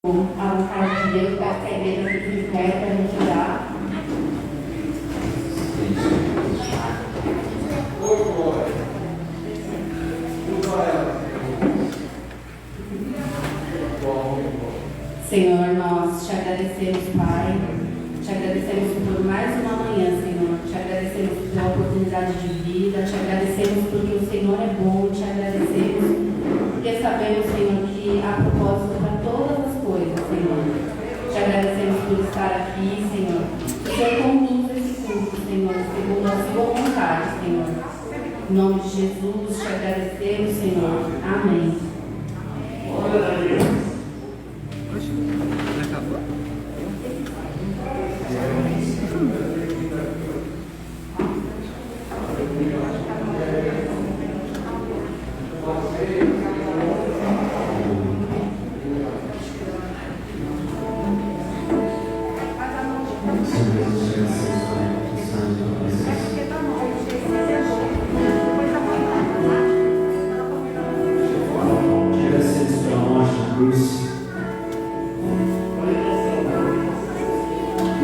A vontade de Deus, para que a igreja fique de pé para a gente orar. Senhor, nós te agradecemos, Pai. Te agradecemos por mais uma manhã, Senhor. Te agradecemos pela oportunidade de vida. Te agradecemos porque o Senhor é bom. Te agradecemos porque sabemos, Senhor, que há propósito para todas as coisas, Senhor. Te agradecemos por estar aqui, Senhor. O Senhor conduz esse culto, Senhor, segundo a sua vontade, Senhor. Em nome de Jesus, te agradecemos, Senhor. Amém. Glória a Deus.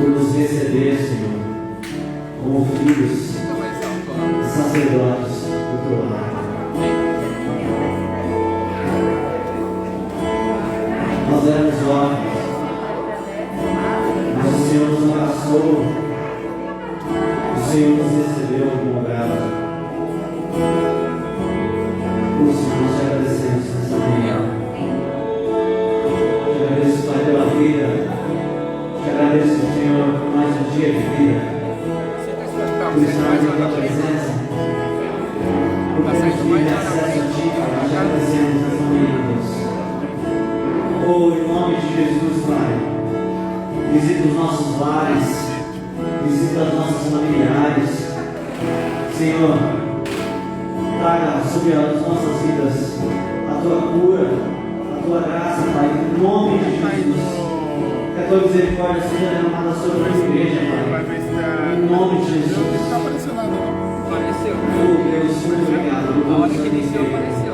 Por nos receber, Senhor, como filhos, sacerdotes do teu lar. Nós éramos órfãos, mas o Senhor nos abraçou, o Senhor nos recebeu como grato. Por isso nós te agradecemos nessa manhã. Te agradeço, Pai, pela vida. Te agradeço, Senhor, por mais um dia de vida, por estarmos na tua presença, por conseguir acesso a ti, Pai. Te agradecemos nessa manhã, Deus. Oh, em nome de Jesus, Pai, visita os nossos lares, visita os nossos familiares, Senhor, traga sobre as nossas vidas a tua cura, a tua graça, Pai, em nome de Jesus. Que a tua misericórdia seja derramada sobre a tua igreja, Pai. Em nome de Jesus. Não está aparecendo nada, não. Apareceu. Oh, Deus, muito obrigado. A hora que iniciou, apareceu.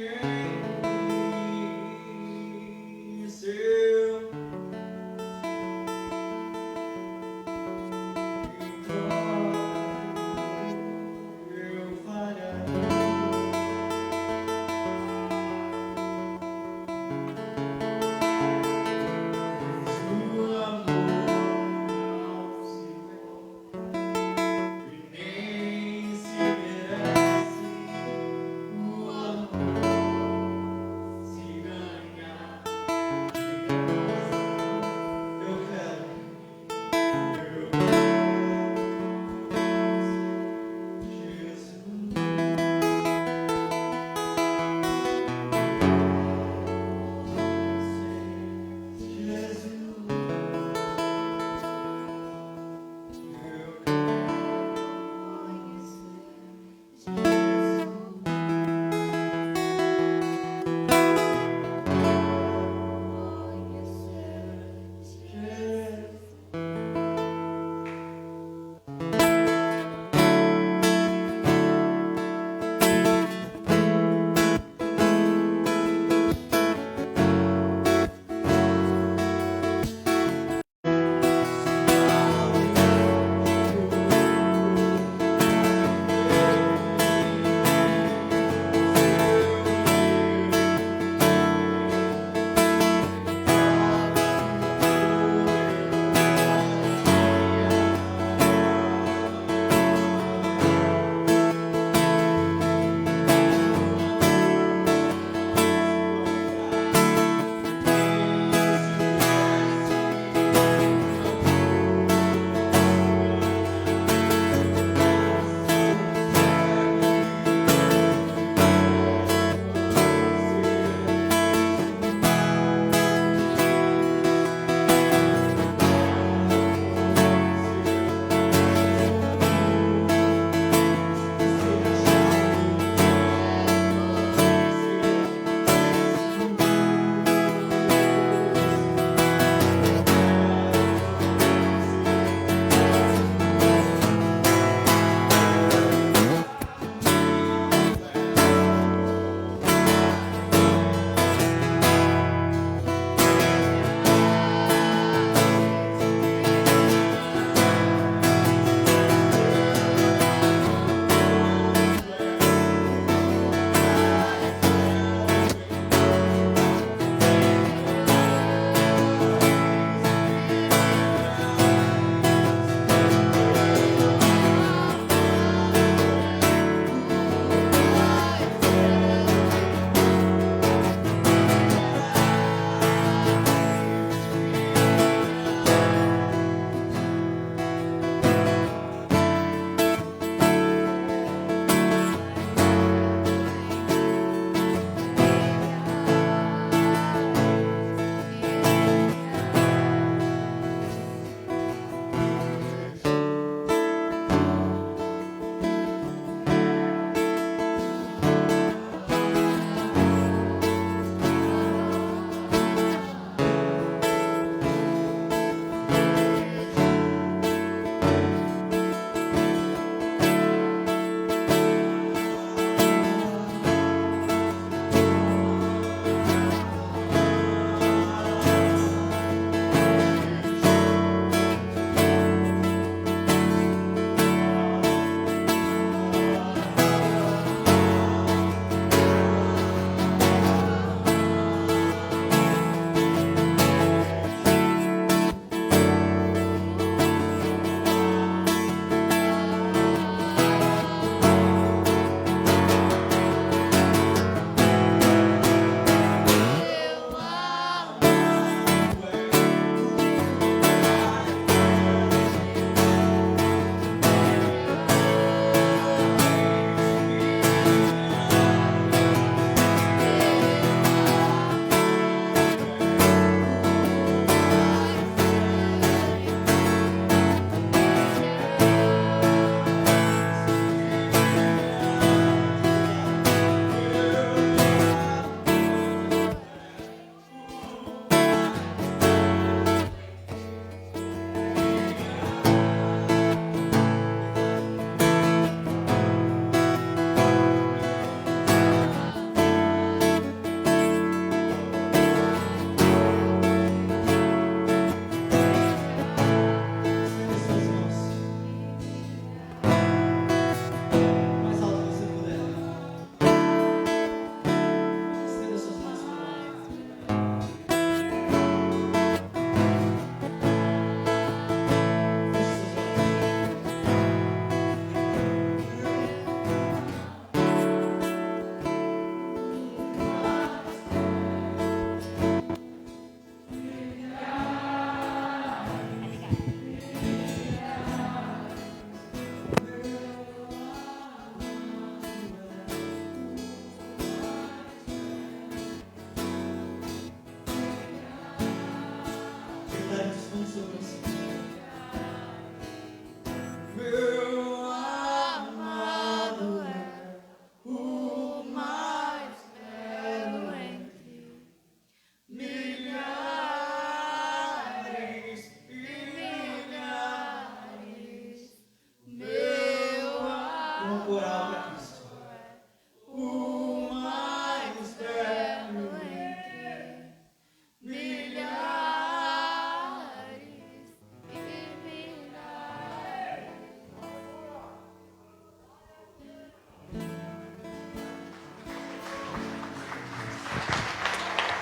O amor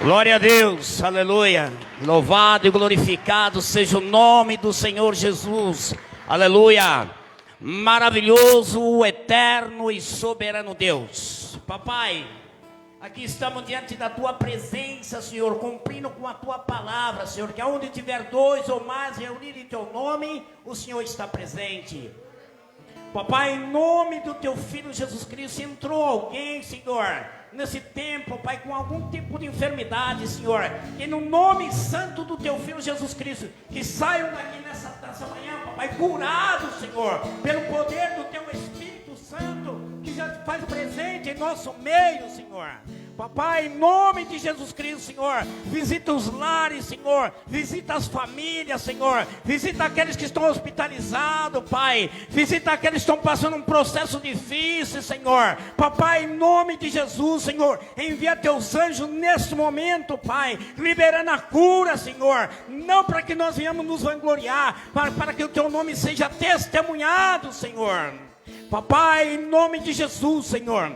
Glória a Deus, aleluia. Louvado e glorificado seja o nome do Senhor Jesus, aleluia. Maravilhoso, eterno e soberano Deus. Papai, aqui estamos diante da tua presença, Senhor, cumprindo com a tua palavra, Senhor, que aonde tiver dois ou mais reunidos em teu nome, o Senhor está presente. Papai, em nome do teu Filho Jesus Cristo, se entrou alguém, Senhor, nesse tempo, Pai, com algum tipo de enfermidade, Senhor, que no nome santo do teu Filho Jesus Cristo, que saiam daqui nessa manhã, Papai, curados, Senhor, pelo poder do teu Espírito Santo, que já te faz presente em nosso meio, Senhor. Papai, em nome de Jesus Cristo, Senhor, visita os lares, Senhor, visita as famílias, Senhor, visita aqueles que estão hospitalizados, Pai, visita aqueles que estão passando um processo difícil, Senhor. Papai, em nome de Jesus, Senhor, envia teus anjos neste momento, Pai, liberando a cura, Senhor, não para que nós venhamos nos vangloriar, para que o teu nome seja testemunhado, Senhor. Papai, em nome de Jesus, Senhor,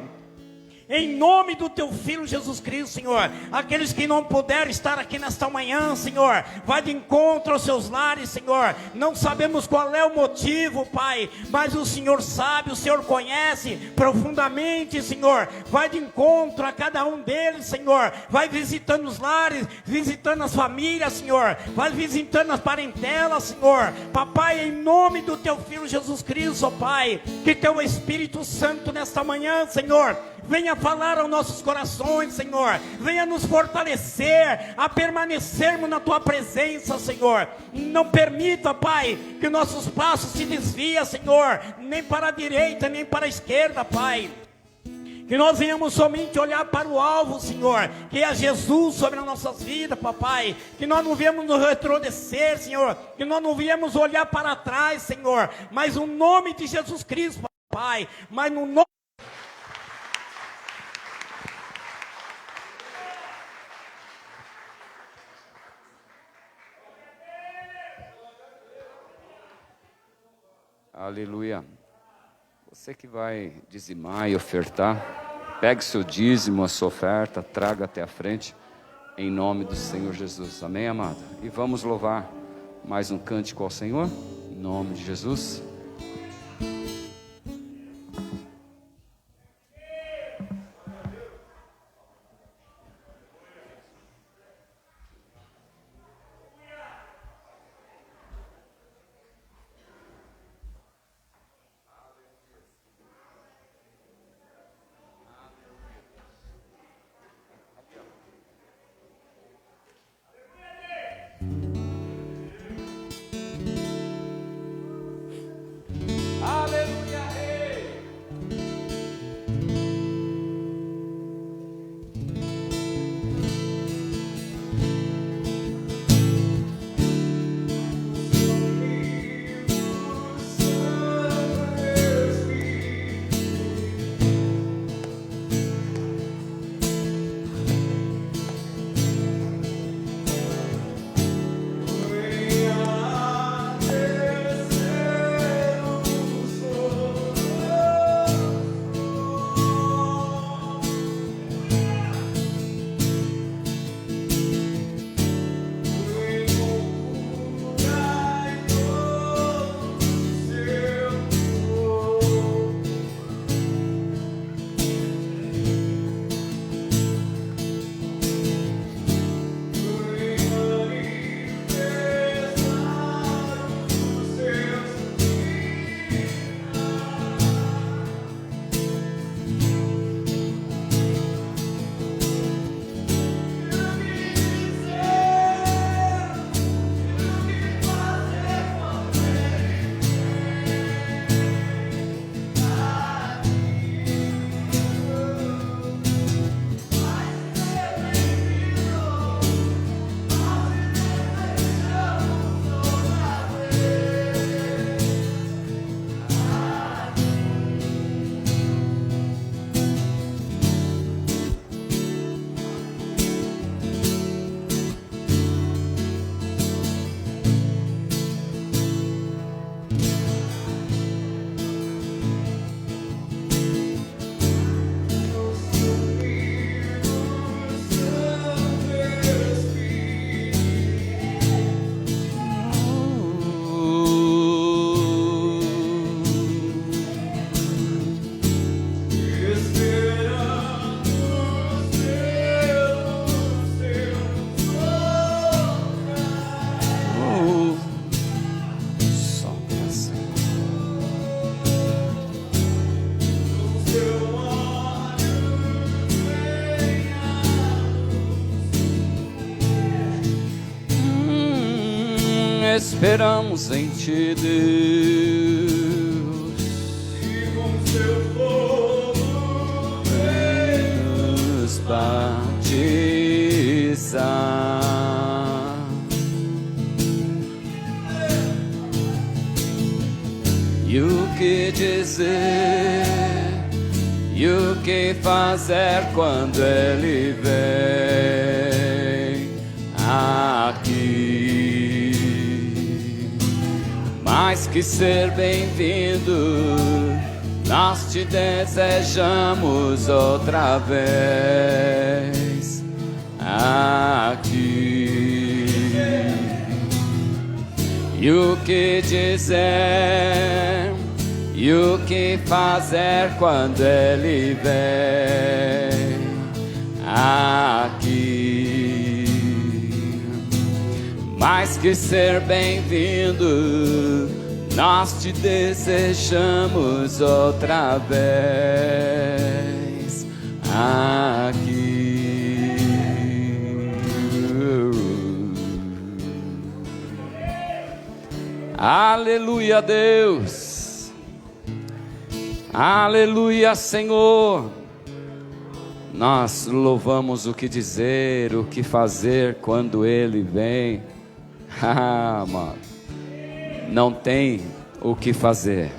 em nome do teu Filho Jesus Cristo, Senhor, aqueles que não puderam estar aqui nesta manhã, Senhor, vai de encontro aos seus lares, Senhor. Não sabemos qual é o motivo, Pai, mas o Senhor sabe, o Senhor conhece profundamente, Senhor. Vai de encontro a cada um deles, Senhor. Vai visitando os lares, visitando as famílias, Senhor. Vai visitando as parentelas, Senhor. Papai, em nome do teu Filho Jesus Cristo, Pai, que teu Espírito Santo nesta manhã, Senhor, venha falar aos nossos corações, Senhor. Venha nos fortalecer a permanecermos na tua presença, Senhor. Não permita, Pai, que nossos passos se desviem, Senhor, nem para a direita, nem para a esquerda, Pai. Que nós venhamos somente olhar para o alvo, Senhor, que é Jesus sobre as nossas vidas, papai. Que nós não viemos nos retroceder, Senhor. Que nós não viemos olhar para trás, Senhor. Mas no nome de Jesus Cristo, papai. Mas no nome... Aleluia. Você que vai dizimar e ofertar, pegue seu dízimo, a sua oferta, traga até a frente, em nome do Senhor Jesus. Amém, amado? E vamos louvar mais um cântico ao Senhor, em nome de Jesus. esperamos em Ti, Deus. E com Seu fogo Vem nos batizar. E o que dizer, e o que fazer quando Ele vem aqui? Mais que ser bem-vindo, nós Te desejamos outra vez aqui. E o que dizer, e o que fazer quando Ele vem aqui? Mais que ser bem-vindo, nós Te desejamos outra vez aqui. Aleluia, Deus. Aleluia, Senhor. Nós louvamos o que dizer, o que fazer quando Ele vem. Mano, não tem o que fazer.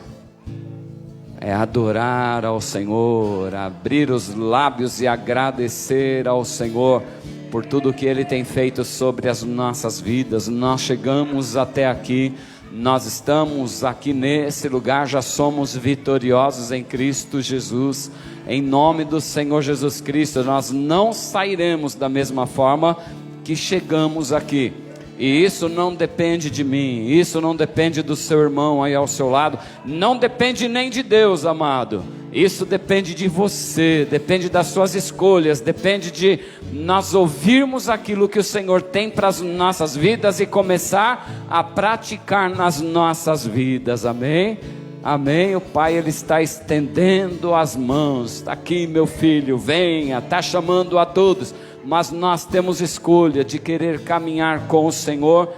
É adorar ao Senhor, abrir os lábios e agradecer ao Senhor por tudo que Ele tem feito sobre as nossas vidas. Nós chegamos até aqui. Nós estamos aqui nesse lugar, já somos vitoriosos em Cristo Jesus. Em nome do Senhor Jesus Cristo, nós não sairemos da mesma forma que chegamos aqui. E isso não depende de mim, isso não depende do seu irmão aí ao seu lado, não depende nem de Deus, amado. Isso depende de você, depende das suas escolhas, depende de nós ouvirmos aquilo que o Senhor tem para as nossas vidas e começar a praticar nas nossas vidas, amém? Amém. O Pai, Ele está estendendo as mãos. Está aqui, meu filho, venha, está chamando a todos, mas nós temos escolha de querer caminhar com o Senhor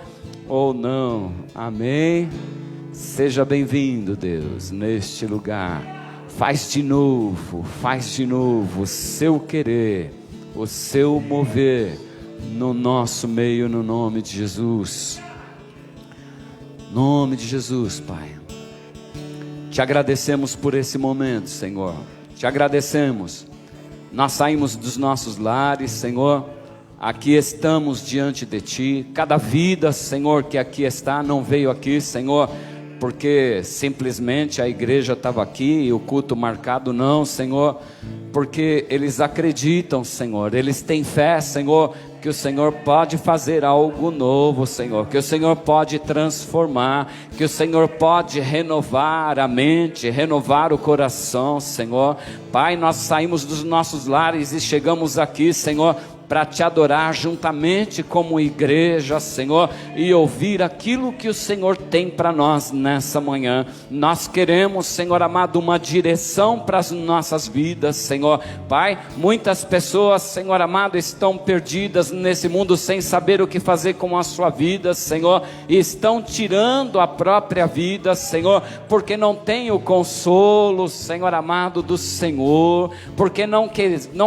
ou não, amém? Seja bem-vindo, Deus, neste lugar. Faz de novo o seu querer, o seu mover no nosso meio, no nome de Jesus. Nome de Jesus, Pai. Te agradecemos por esse momento, Senhor. Te agradecemos. Nós saímos dos nossos lares, Senhor. Aqui estamos diante de Ti. Cada vida, Senhor, que aqui está, não veio aqui, Senhor, porque simplesmente a igreja estava aqui e o culto marcado, não, Senhor, porque eles acreditam, Senhor, eles têm fé, Senhor, que o Senhor pode fazer algo novo, Senhor, que o Senhor pode transformar, que o Senhor pode renovar a mente, renovar o coração, Senhor. Pai, nós saímos dos nossos lares e chegamos aqui, Senhor, para Te adorar juntamente como igreja, Senhor, e ouvir aquilo que o Senhor tem para nós nessa manhã. Nós queremos, Senhor amado, uma direção para as nossas vidas, Senhor. Pai, muitas pessoas, Senhor amado, estão perdidas nesse mundo sem saber o que fazer com a sua vida, Senhor, e estão tirando a própria vida, Senhor, porque não tem o consolo, Senhor amado, do Senhor, porque não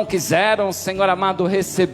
quiseram, Senhor amado, receber,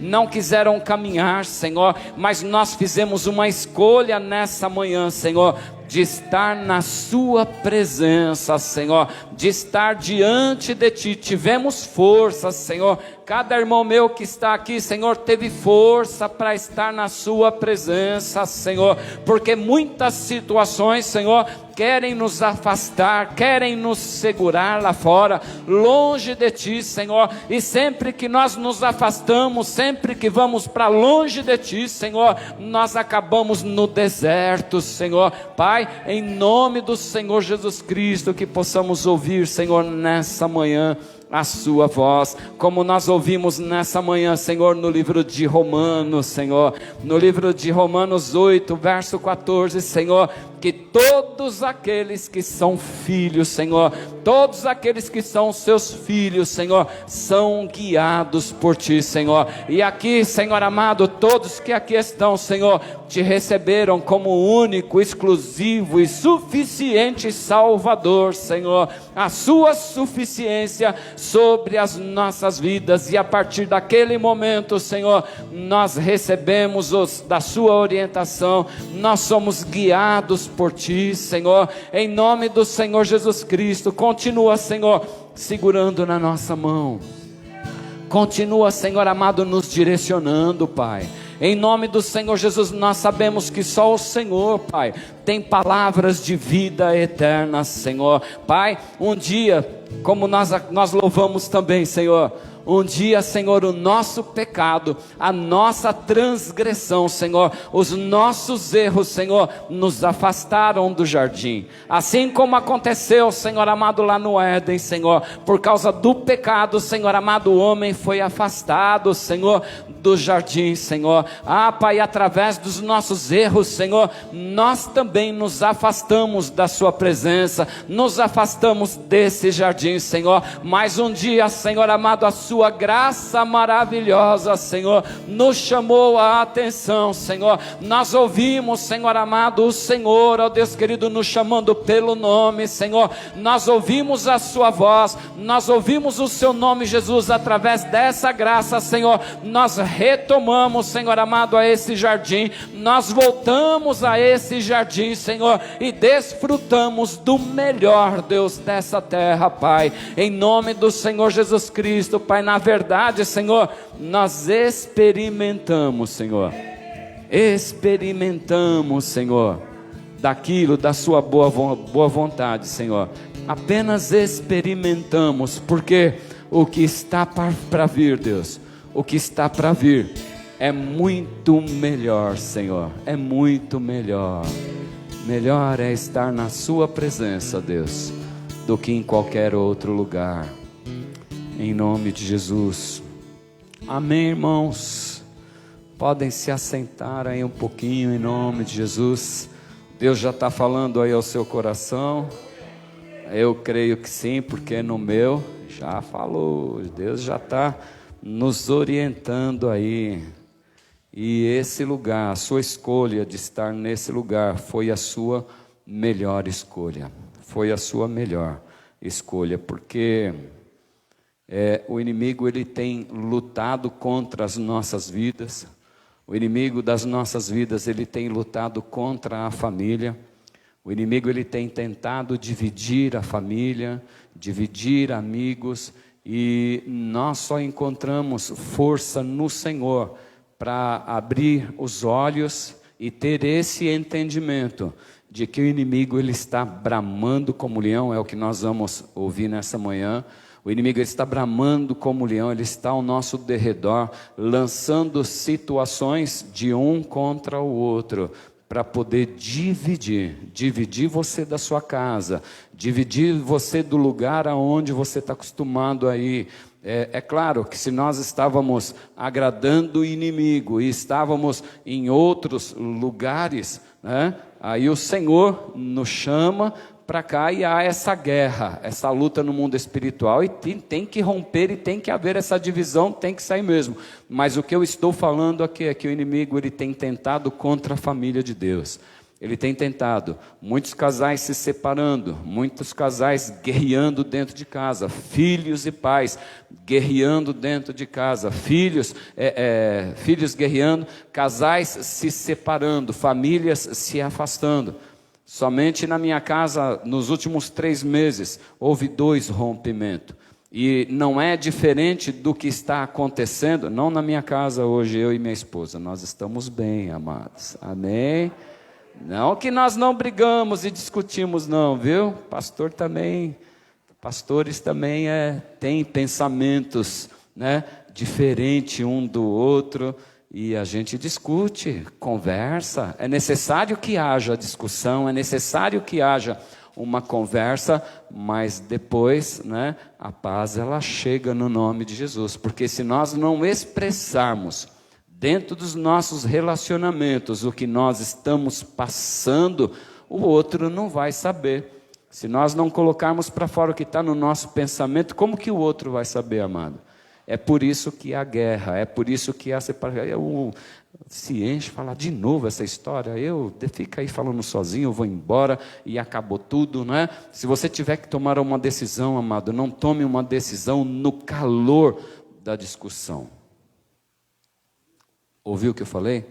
não quiseram caminhar, Senhor, mas nós fizemos uma escolha nessa manhã, Senhor, de estar na Sua presença, Senhor, de estar diante de Ti. Tivemos força, Senhor. Cada irmão meu que está aqui, Senhor, teve força para estar na Sua presença, Senhor, porque muitas situações, Senhor, querem nos afastar, querem nos segurar lá fora, longe de Ti, Senhor, e sempre que nós nos afastamos, sempre que vamos para longe de Ti, Senhor, nós acabamos no deserto, Senhor. Pai, em nome do Senhor Jesus Cristo, que possamos ouvir, Senhor, nessa manhã, a Sua voz, como nós ouvimos nessa manhã, Senhor, no livro de Romanos, Senhor, no livro de Romanos 8, verso 14, Senhor, que todos aqueles que são filhos, Senhor, todos aqueles que são seus filhos, Senhor, são guiados por Ti, Senhor. E aqui, Senhor amado, todos que aqui estão, Senhor, Te receberam como único, exclusivo e suficiente Salvador, Senhor. A Sua suficiência sobre as nossas vidas, e a partir daquele momento, Senhor, nós recebemos da Sua orientação, nós somos guiados por Ti, Senhor, em nome do Senhor Jesus Cristo. Continua, Senhor, segurando na nossa mão, continua, Senhor amado, nos direcionando, Pai. Em nome do Senhor Jesus, nós sabemos que só o Senhor, Pai, tem palavras de vida eterna, Senhor. Pai, um dia, como nós louvamos também, Senhor, um dia, Senhor, o nosso pecado, a nossa transgressão, Senhor, os nossos erros, Senhor, nos afastaram do jardim. Assim como aconteceu, Senhor amado, lá no Éden, Senhor, por causa do pecado, Senhor amado, o homem foi afastado, Senhor, do jardim, Senhor. Ah, Pai, através dos nossos erros, Senhor, nós também nos afastamos da Sua presença, nos afastamos desse jardim, Senhor. Mas um dia, Senhor amado, a Sua graça maravilhosa, Senhor, nos chamou a atenção, Senhor. Nós ouvimos, Senhor amado, o Senhor, ó Deus querido, nos chamando pelo nome, Senhor. Nós ouvimos a Sua voz, nós ouvimos o Seu nome, Jesus. Através dessa graça, Senhor, nós retomamos, Senhor amado, a esse jardim, nós voltamos a esse jardim, Senhor, e desfrutamos do melhor, Deus, dessa terra, Pai, em nome do Senhor Jesus Cristo, Pai. Na verdade, Senhor, nós experimentamos, Senhor, daquilo, da Sua boa vontade, Senhor. Apenas experimentamos, porque o que está para vir, Deus, o que está para vir é muito melhor, Senhor, é muito melhor. Melhor é estar na Sua presença, Deus, do que em qualquer outro lugar. Em nome de Jesus. Amém, irmãos. Podem se assentar aí um pouquinho, em nome de Jesus. Deus já está falando aí ao seu coração. Eu creio que sim, porque no meu já falou. Deus já está nos orientando aí. E esse lugar, a sua escolha de estar nesse lugar, foi a sua melhor escolha. Foi a sua melhor escolha, porque o inimigo, ele tem lutado contra as nossas vidas. O inimigo das nossas vidas, ele tem lutado contra a família. O inimigo, ele tem tentado dividir a família, dividir amigos, e nós só encontramos força no Senhor para abrir os olhos e ter esse entendimento de que o inimigo, ele está bramando como leão. É o que nós vamos ouvir nessa manhã. O inimigo, ele está bramando como leão, ele está ao nosso derredor, lançando situações de um contra o outro, para poder dividir você da sua casa, dividir você do lugar aonde você está acostumado a ir. É claro que se nós estávamos agradando o inimigo e estávamos em outros lugares, né, aí o Senhor nos chama para cá, e há essa guerra, essa luta no mundo espiritual, e tem que romper, e tem que haver essa divisão, tem que sair mesmo. Mas o que eu estou falando aqui é que o inimigo, ele tem tentado contra a família de Deus. Ele tem tentado, muitos casais se separando, muitos casais guerreando dentro de casa, filhos e pais guerreando dentro de casa, filhos guerreando, casais se separando, famílias se afastando. Somente na minha casa, nos últimos 3 meses, houve 2 rompimentos. E não é diferente do que está acontecendo, não na minha casa hoje, eu e minha esposa. Nós estamos bem, amados. Amém? Não que nós não brigamos e discutimos, não, viu? Pastores também têm pensamentos, né, diferentes um do outro. E a gente discute, conversa. É necessário que haja discussão, é necessário que haja uma conversa, mas depois, né, a paz, ela chega no nome de Jesus. Porque se nós não expressarmos dentro dos nossos relacionamentos o que nós estamos passando, o outro não vai saber. Se nós não colocarmos para fora o que está no nosso pensamento, como que o outro vai saber, amado? É por isso que há guerra, é por isso que há separação. Se enche, falar de novo essa história, fica aí falando sozinho, eu vou embora e acabou tudo, não é? Se você tiver que tomar uma decisão, amado, não tome uma decisão no calor da discussão. Ouviu o que eu falei?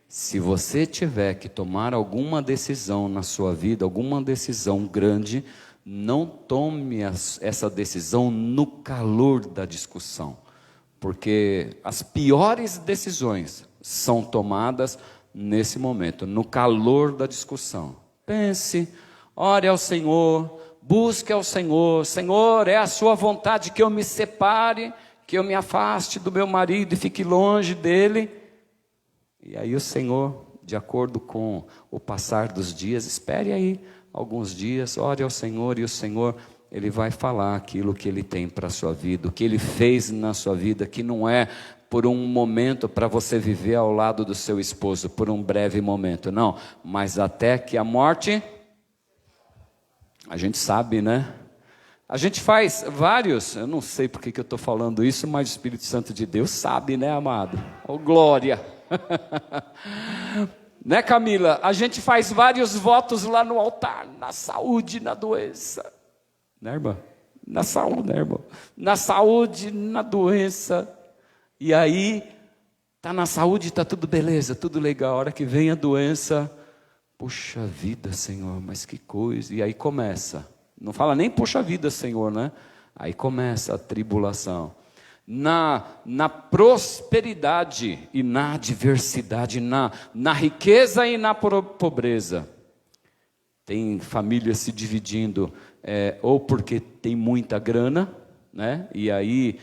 Se você tiver que tomar alguma decisão na sua vida, alguma decisão grande, não tome essa decisão no calor da discussão, porque as piores decisões são tomadas nesse momento, no calor da discussão. Pense, ore ao Senhor, busque ao Senhor. Senhor, é a sua vontade que eu me separe, que eu me afaste do meu marido e fique longe dele. E aí o Senhor, de acordo com o passar dos dias, espere aí alguns dias, ore ao Senhor, e o Senhor, Ele vai falar aquilo que Ele tem para a sua vida, o que Ele fez na sua vida, que não é por um momento para você viver ao lado do seu esposo, por um breve momento, não, mas até que a morte, a gente sabe, né? A gente faz vários, eu não sei porque que eu estou falando isso, mas o Espírito Santo de Deus sabe, né, amado? Oh, glória! Né, Camila? A gente faz vários votos lá no altar, na saúde, na doença, né, irmã? Na saúde, né, irmão? Na saúde, na doença. E aí, tá na saúde, tá tudo beleza, tudo legal. A hora que vem a doença, puxa vida, Senhor, mas que coisa. E aí começa, não fala nem puxa vida, Senhor, né? Aí começa a tribulação. Na prosperidade e na adversidade, na riqueza e na pobreza. Tem famílias se dividindo, ou porque tem muita grana, né? E aí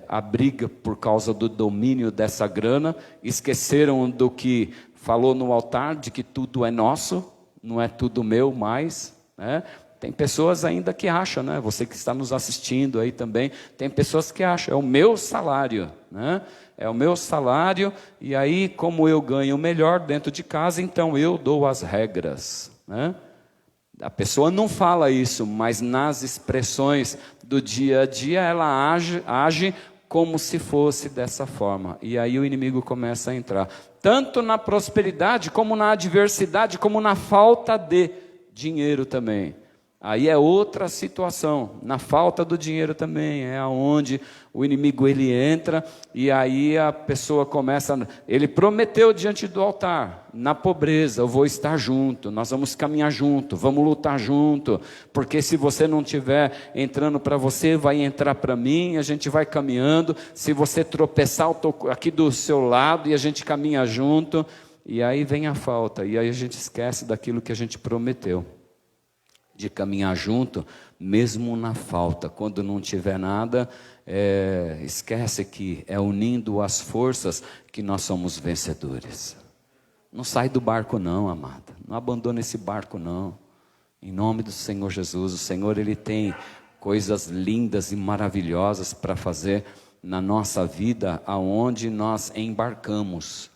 a briga por causa do domínio dessa grana, esqueceram do que falou no altar, de que tudo é nosso, não é tudo meu mais, né? Tem pessoas ainda que acham, né? Você que está nos assistindo aí também, tem pessoas que acham, é o meu salário, né? É o meu salário, e aí como eu ganho melhor dentro de casa, então eu dou as regras, né? A pessoa não fala isso, mas nas expressões do dia a dia, ela age como se fosse dessa forma. E aí o inimigo começa a entrar, tanto na prosperidade, como na adversidade, como na falta de dinheiro também. Aí é outra situação, na falta do dinheiro também, é onde o inimigo ele entra, e aí a pessoa começa, ele prometeu diante do altar, na pobreza, eu vou estar junto, nós vamos caminhar junto, vamos lutar junto, porque se você não estiver entrando para você, vai entrar para mim, a gente vai caminhando, se você tropeçar, eu estou aqui do seu lado, e a gente caminha junto, e aí vem a falta, e aí a gente esquece daquilo que a gente prometeu. De caminhar junto, mesmo na falta, quando não tiver nada, esquece que é unindo as forças que nós somos vencedores. Não sai do barco não, amada, não abandone esse barco não, em nome do Senhor Jesus. O Senhor ele tem coisas lindas e maravilhosas para fazer na nossa vida, aonde nós embarcamos,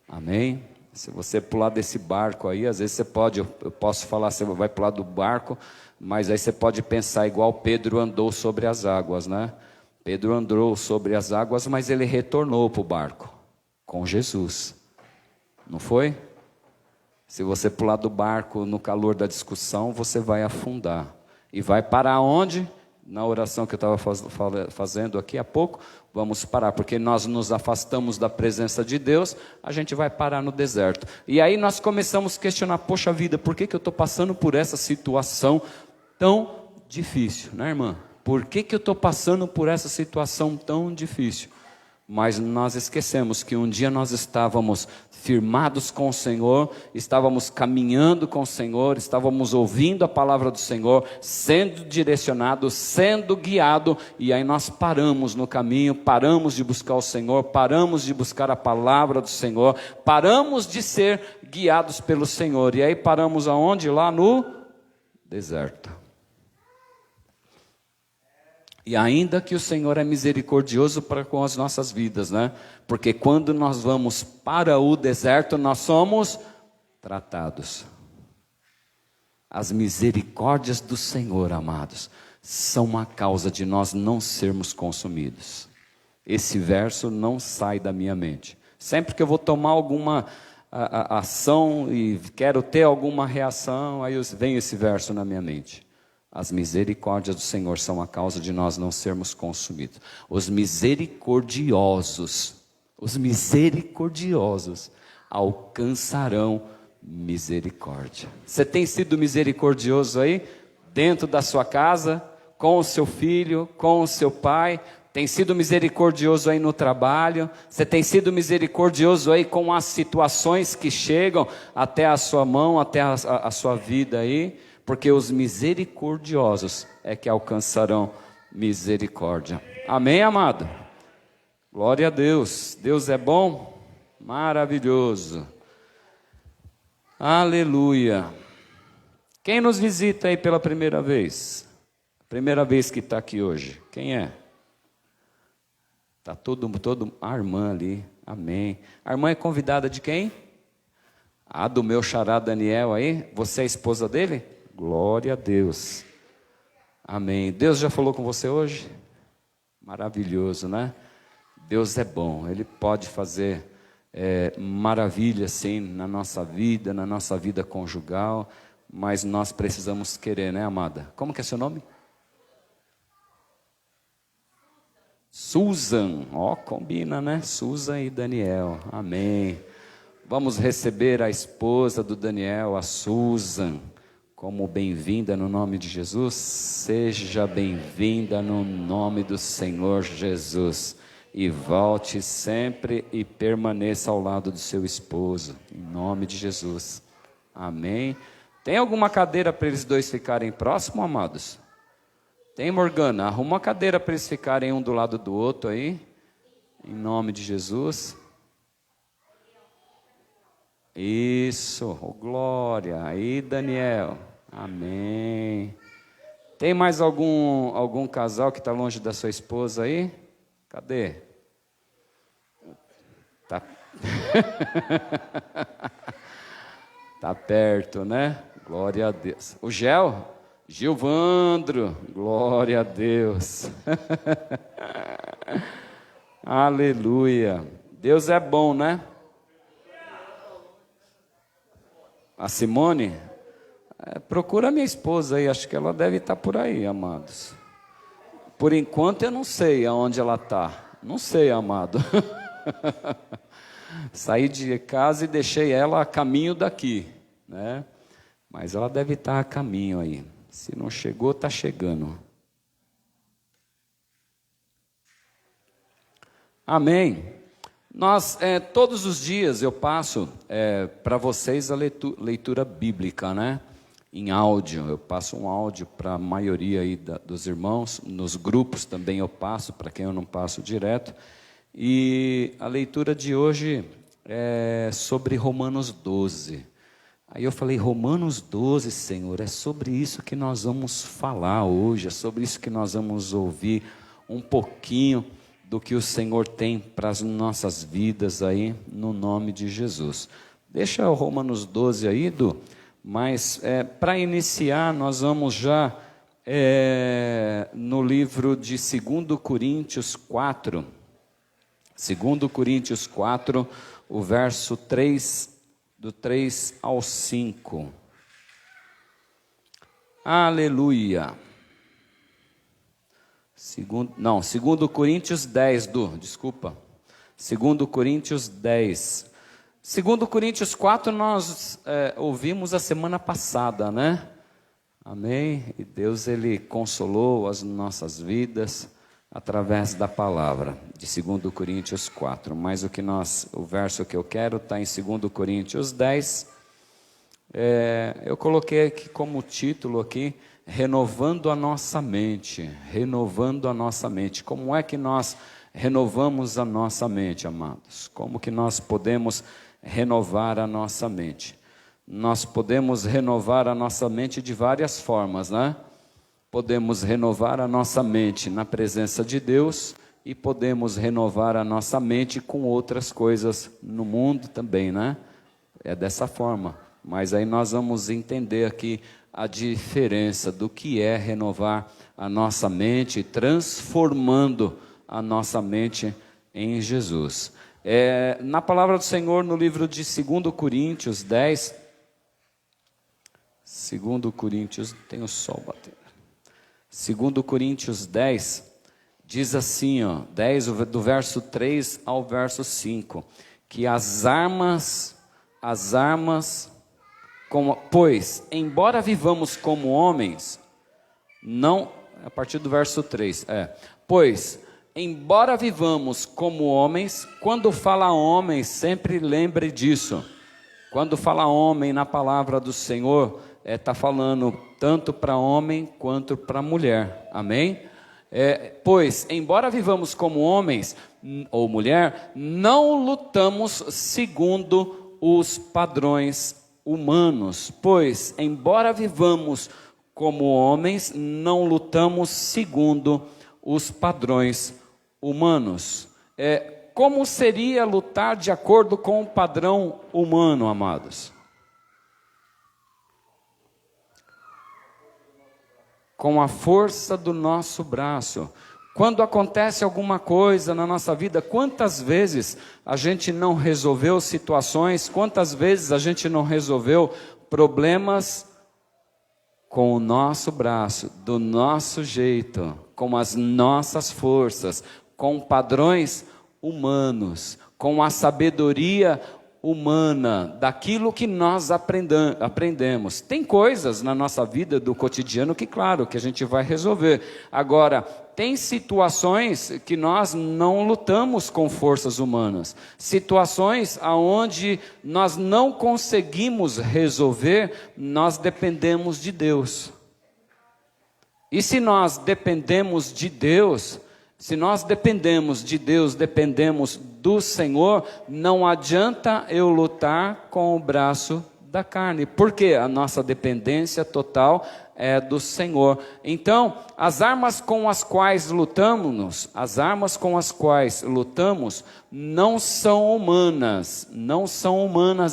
amém? Se você pular desse barco aí, às vezes você pode, eu posso falar, você vai pular do barco, mas aí você pode pensar igual Pedro andou sobre as águas, né? Pedro andou sobre as águas, mas ele retornou para o barco, com Jesus, não foi? Se você pular do barco no calor da discussão, você vai afundar, e vai parar onde? Na oração que eu estava fazendo aqui há pouco, vamos parar, porque nós nos afastamos da presença de Deus, a gente vai parar no deserto. E aí nós começamos a questionar, poxa vida, por que eu estou passando por essa situação tão difícil, né, irmã? Por que eu estou passando por essa situação tão difícil? Mas nós esquecemos que um dia nós estávamos firmados com o Senhor, estávamos caminhando com o Senhor, estávamos ouvindo a palavra do Senhor, sendo direcionado, sendo guiado, e aí nós paramos no caminho, paramos de buscar o Senhor, paramos de buscar a palavra do Senhor, paramos de ser guiados pelo Senhor, e aí paramos aonde? Lá no deserto. E ainda que o Senhor é misericordioso para com as nossas vidas, né? Porque quando nós vamos para o deserto, nós somos tratados. As misericórdias do Senhor, amados, são uma causa de nós não sermos consumidos. Esse verso não sai da minha mente. Sempre que eu vou tomar alguma ação e quero ter alguma reação, aí vem esse verso na minha mente. As misericórdias do Senhor são a causa de nós não sermos consumidos. Os misericordiosos alcançarão misericórdia. Você tem sido misericordioso aí, dentro da sua casa, com o seu filho, com o seu pai? Tem sido misericordioso aí no trabalho? Você tem sido misericordioso aí com as situações que chegam até a sua mão, até a sua vida aí? Porque os misericordiosos é que alcançarão misericórdia. Amém, amado? Glória a Deus. Deus é bom, maravilhoso. Aleluia. Quem nos visita aí pela primeira vez? Primeira vez que está aqui hoje. Quem é? Está todo a irmã ali. Amém. A irmã é convidada de quem? Do meu xará Daniel aí. Você é a esposa dele? Glória a Deus. Amém. Deus já falou com você hoje? Maravilhoso, né? Deus é bom. Ele pode fazer maravilha sim na nossa vida conjugal, mas nós precisamos querer, né, amada? Como que é seu nome? Susan. Combina, né? Susan e Daniel. Amém. Vamos receber a esposa do Daniel, a Susan, como bem-vinda no nome de Jesus. Seja bem-vinda no nome do Senhor Jesus. E volte sempre e permaneça ao lado do seu esposo, em nome de Jesus. Amém. Tem alguma cadeira para eles dois ficarem próximos, amados? Tem, Morgana? Arruma uma cadeira para eles ficarem um do lado do outro aí, em nome de Jesus. Isso, glória. Aí, Daniel. Amém. Tem mais algum casal que está longe da sua esposa aí? Cadê? Tá. Tá perto, né? Glória a Deus. O Gilvandro, glória a Deus. Aleluia. Deus é bom, né? A Simone? Procura a minha esposa aí, acho que ela deve estar por aí, amados. Por enquanto eu não sei aonde ela está. Não sei, amado. Saí de casa e deixei ela a caminho daqui, né? Mas ela deve estar a caminho aí. Se não chegou, está chegando. Amém. Nós, todos os dias eu passo para vocês a leitura bíblica, né? Em áudio, eu passo um áudio para a maioria aí dos irmãos, nos grupos também eu passo, para quem eu não passo direto, e a leitura de hoje é sobre Romanos 12, aí eu falei, Romanos 12, Senhor, é sobre isso que nós vamos falar hoje, é sobre isso que nós vamos ouvir um pouquinho do que o Senhor tem para as nossas vidas aí, no nome de Jesus. Deixa o Romanos 12 aí, Du. Mas para iniciar, nós vamos já no livro de 2 Coríntios 4. 2 Coríntios 4, o verso 3, do 3 ao 5. Aleluia. 2 Coríntios 10, desculpa. 2 Coríntios 10. 2 Coríntios 4 nós ouvimos a semana passada, né? Amém? E Deus, Ele consolou as nossas vidas através da palavra de 2 Coríntios 4. Mas o verso que eu quero está em 2 Coríntios 10. Eu coloquei aqui como título aqui, renovando a nossa mente. Renovando a nossa mente. Como é que nós renovamos a nossa mente, amados? Como que nós podemos renovar a nossa mente? Nós podemos renovar a nossa mente de várias formas, né? Podemos renovar a nossa mente na presença de Deus e podemos renovar a nossa mente com outras coisas no mundo também, né? É dessa forma. Mas aí nós vamos entender aqui a diferença do que é renovar a nossa mente, transformando a nossa mente em Jesus. Na palavra do Senhor, no livro de 2 Coríntios 10, 2 Coríntios, tem o sol batendo. 2 Coríntios 10, diz assim, 10, do verso 3 ao verso 5, que pois, embora vivamos como homens, a partir do verso 3, pois, embora vivamos como homens, quando fala homens, sempre lembre disso. Quando fala homem na palavra do Senhor, está falando tanto para homem quanto para mulher, amém? Pois, embora vivamos como homens ou mulher, não lutamos segundo os padrões humanos. Pois, embora vivamos como homens, não lutamos segundo os padrões humanos. Como seria lutar de acordo com o padrão humano, amados? Com a força do nosso braço. Quando acontece alguma coisa na nossa vida, quantas vezes a gente não resolveu situações, quantas vezes a gente não resolveu problemas com o nosso braço, do nosso jeito, com as nossas forças, com padrões humanos, com a sabedoria humana, daquilo que nós aprendemos. Tem coisas na nossa vida do cotidiano que, claro, que a gente vai resolver. Agora, tem situações que nós não lutamos com forças humanas. Situações onde nós não conseguimos resolver, nós dependemos de Deus. E se nós dependemos de Deus, dependemos do Senhor, não adianta eu lutar com o braço da carne, porque a nossa dependência total é do Senhor. Então, as armas com as quais lutamos, não são humanas,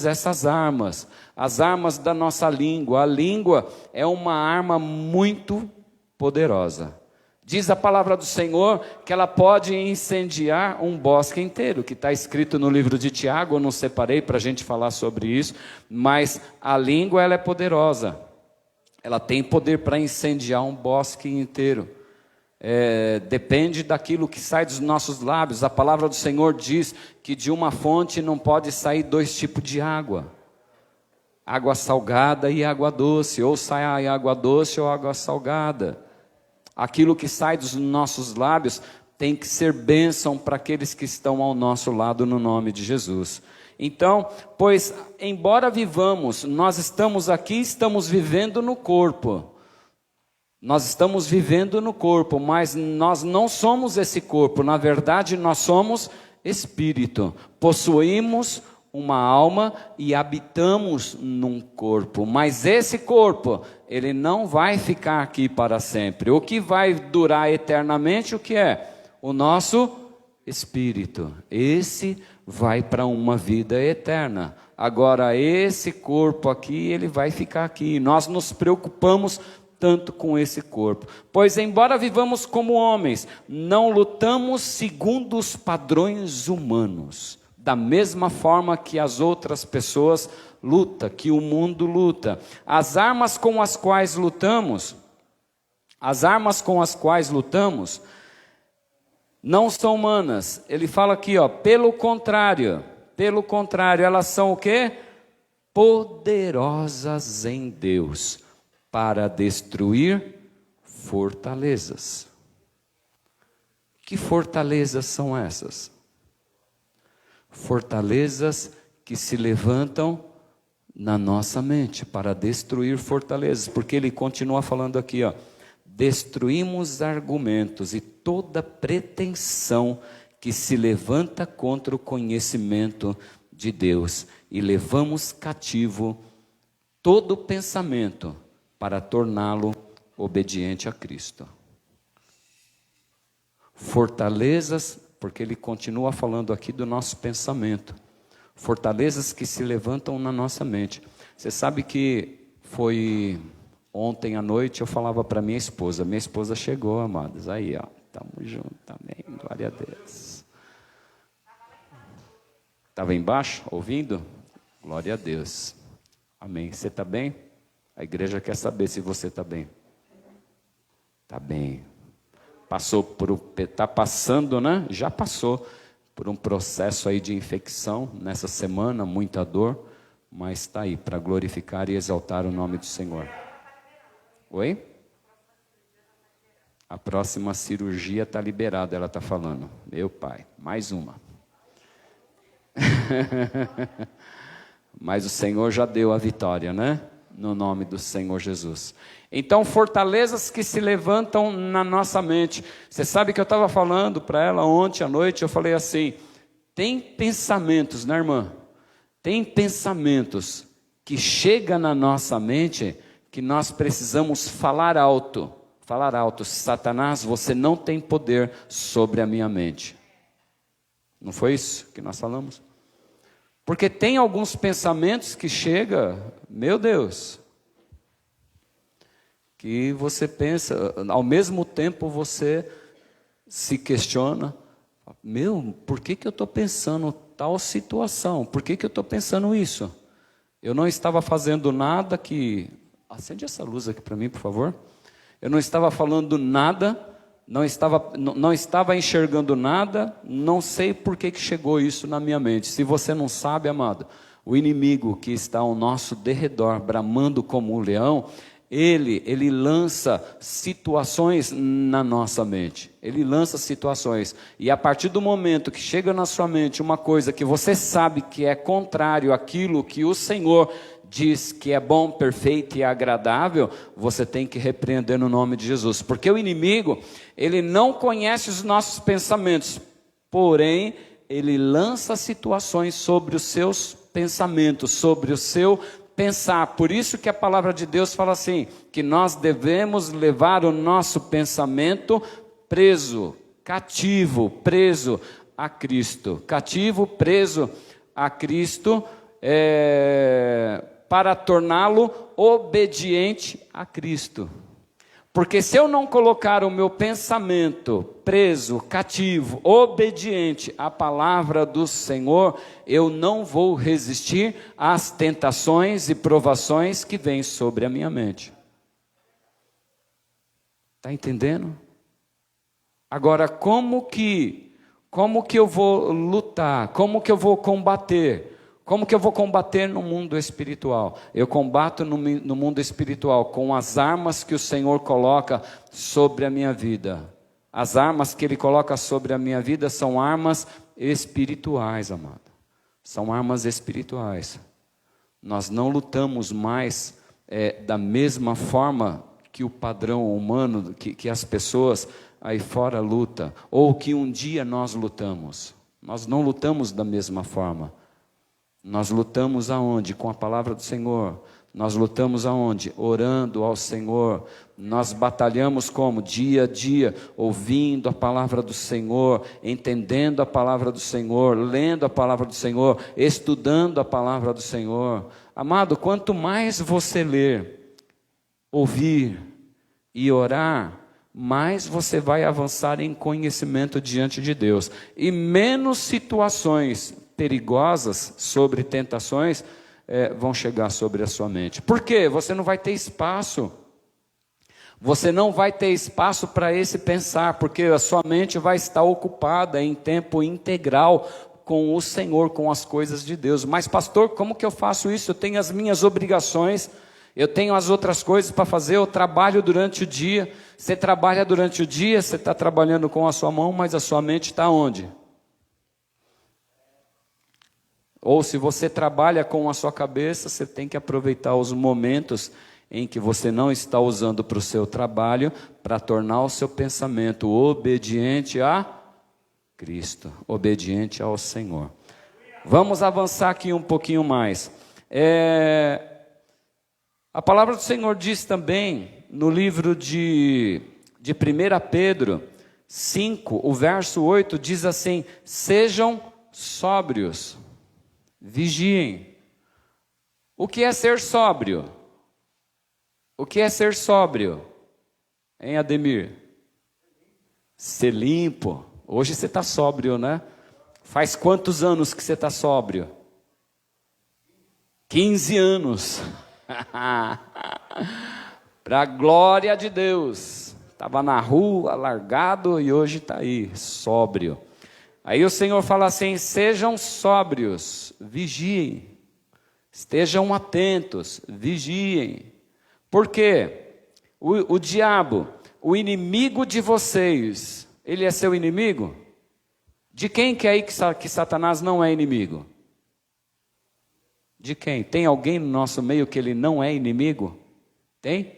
essas armas. As armas da nossa língua. A língua é uma arma muito poderosa. Diz a palavra do Senhor que ela pode incendiar um bosque inteiro, que está escrito no livro de Tiago. Eu não separei para a gente falar sobre isso, mas a língua ela é poderosa. Ela tem poder para incendiar um bosque inteiro. Depende daquilo que sai dos nossos lábios. A palavra do Senhor diz que de uma fonte não pode sair 2 tipos de água. Água salgada e água doce, ou sai água doce ou água salgada. Aquilo que sai dos nossos lábios tem que ser bênção para aqueles que estão ao nosso lado, no nome de Jesus. Então, pois, embora vivamos, nós estamos aqui, estamos vivendo no corpo. Nós estamos vivendo no corpo, mas nós não somos esse corpo. Na verdade, nós somos espírito. Possuímos uma alma e habitamos num corpo, mas esse corpo, ele não vai ficar aqui para sempre. O que vai durar eternamente, o que é? O nosso espírito. Esse vai para uma vida eterna. Agora, esse corpo aqui, ele vai ficar aqui. Nós nos preocupamos tanto com esse corpo. Pois, embora vivamos como homens, não lutamos segundo os padrões humanos. Da mesma forma que as outras pessoas lutam, que o mundo luta. As armas com as quais lutamos não são humanas. Ele fala aqui, pelo contrário, elas são o quê? Poderosas em Deus para destruir fortalezas. Que fortalezas são essas? Fortalezas que se levantam na nossa mente para destruir fortalezas, porque ele continua falando aqui, destruímos argumentos e toda pretensão que se levanta contra o conhecimento de Deus e levamos cativo todo pensamento para torná-lo obediente a Cristo. Fortalezas, porque ele continua falando aqui do nosso pensamento. Fortalezas que se levantam na nossa mente. Você sabe que foi ontem à noite, eu falava para minha esposa chegou, amados, aí ó, estamos juntos também, glória a Deus. Estava embaixo, ouvindo? Glória a Deus, amém. Você está bem? A igreja quer saber se você está bem. Está bem. Está passando, né? Já passou por um processo aí de infecção nessa semana, muita dor, mas está aí para glorificar e exaltar o nome do Senhor. Oi? A próxima cirurgia está liberada, ela está falando. Meu pai, mais uma. Mas o Senhor já deu a vitória, né? No nome do Senhor Jesus. Então, fortalezas que se levantam na nossa mente. Você sabe que eu estava falando para ela ontem à noite, eu falei assim, tem pensamentos, né, irmã? Tem pensamentos que chegam na nossa mente que nós precisamos falar alto. Falar alto, Satanás, você não tem poder sobre a minha mente. Não foi isso que nós falamos? Porque tem alguns pensamentos que chegam, meu Deus, que você pensa, ao mesmo tempo você se questiona, por que eu estou pensando tal situação? Por que eu estou pensando isso? Eu não estava fazendo nada que... Acende essa luz aqui para mim, por favor. Eu não estava falando nada, não estava enxergando nada, não sei por que chegou isso na minha mente. Se você não sabe, amado, o inimigo que está ao nosso derredor, bramando como um leão, ele lança situações na nossa mente. Ele lança situações. E a partir do momento que chega na sua mente uma coisa que você sabe que é contrário àquilo que o Senhor diz que é bom, perfeito e agradável, você tem que repreender no nome de Jesus. Porque o inimigo, ele não conhece os nossos pensamentos, porém, ele lança situações sobre os seus pensamentos, sobre o seu pensar. Por isso que a palavra de Deus fala assim, que nós devemos levar o nosso pensamento cativo, preso a Cristo. Cativo, preso a Cristo, para torná-lo obediente a Cristo. Porque se eu não colocar o meu pensamento preso, cativo, obediente à palavra do Senhor, eu não vou resistir às tentações e provações que vêm sobre a minha mente. Está entendendo? Agora, como que eu vou lutar? Como que eu vou combater? Como que eu vou combater no mundo espiritual? Eu combato no mundo espiritual com as armas que o Senhor coloca sobre a minha vida. As armas que Ele coloca sobre a minha vida são armas espirituais, amado. São armas espirituais. Nós não lutamos mais da mesma forma que o padrão humano, que as pessoas aí fora lutam, ou que um dia nós lutamos. Nós não lutamos da mesma forma. Nós lutamos aonde? Com a palavra do Senhor. Nós lutamos aonde? Orando ao Senhor. Nós batalhamos como? Dia a dia, ouvindo a palavra do Senhor, entendendo a palavra do Senhor, lendo a palavra do Senhor, estudando a palavra do Senhor. Amado, quanto mais você ler, ouvir e orar, mais você vai avançar em conhecimento diante de Deus. E menos situações perigosas sobre tentações vão chegar sobre a sua mente. Por quê? Você não vai ter espaço. Você não vai ter espaço para esse pensar, porque a sua mente vai estar ocupada em tempo integral com o Senhor, com as coisas de Deus. Mas pastor, como que eu faço isso? Eu tenho as minhas obrigações, eu tenho as outras coisas para fazer, eu trabalho durante o dia. Você trabalha durante o dia, você está trabalhando com a sua mão, mas a sua mente está onde? Ou se você trabalha com a sua cabeça, você tem que aproveitar os momentos em que você não está usando para o seu trabalho, para tornar o seu pensamento obediente a Cristo, obediente ao Senhor. Vamos avançar aqui um pouquinho mais. A palavra do Senhor diz também, no livro de 1 Pedro 5, o verso 8, diz assim: sejam sóbrios, vigiem. O que é ser sóbrio? O que é ser sóbrio? Hein, Ademir? Ser limpo. Hoje você está sóbrio, né? Faz quantos anos que você está sóbrio? 15 anos. Para a glória de Deus. Estava na rua, largado, e hoje está aí, sóbrio. Aí o Senhor fala assim: sejam sóbrios, vigiem. Estejam atentos, vigiem. Por quê? O diabo, o inimigo de vocês, ele é seu inimigo? De quem que é aí que Satanás não é inimigo? De quem? Tem alguém no nosso meio que ele não é inimigo? Tem?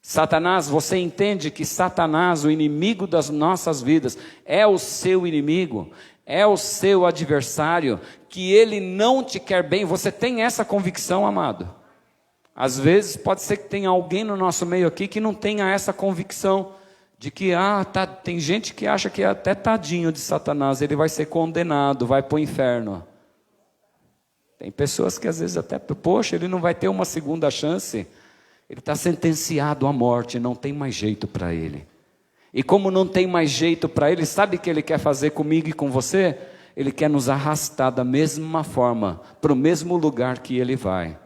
Satanás, você entende que Satanás, o inimigo das nossas vidas, é o seu inimigo, é o seu adversário, que ele não te quer bem. Você tem essa convicção, amado? Às vezes pode ser que tenha alguém no nosso meio aqui que não tenha essa convicção de que tem gente que acha que é até tadinho de Satanás, ele vai ser condenado, vai para o inferno. Tem pessoas que às vezes até, poxa, ele não vai ter uma segunda chance, ele está sentenciado à morte, não tem mais jeito para ele. E como não tem mais jeito para ele, sabe o que ele quer fazer comigo e com você? Ele quer nos arrastar da mesma forma, para o mesmo lugar que ele vai.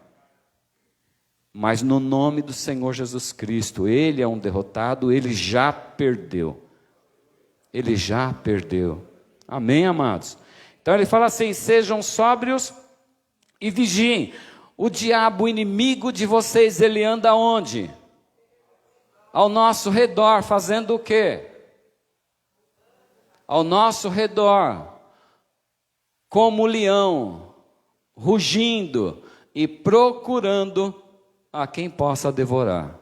Mas no nome do Senhor Jesus Cristo, ele é um derrotado, ele já perdeu. Ele já perdeu. Amém, amados? Então ele fala assim: sejam sóbrios e vigiem. O diabo, o inimigo de vocês, ele anda onde? Ao nosso redor, fazendo o quê? Ao nosso redor, como leão, rugindo e procurando a quem possa devorar.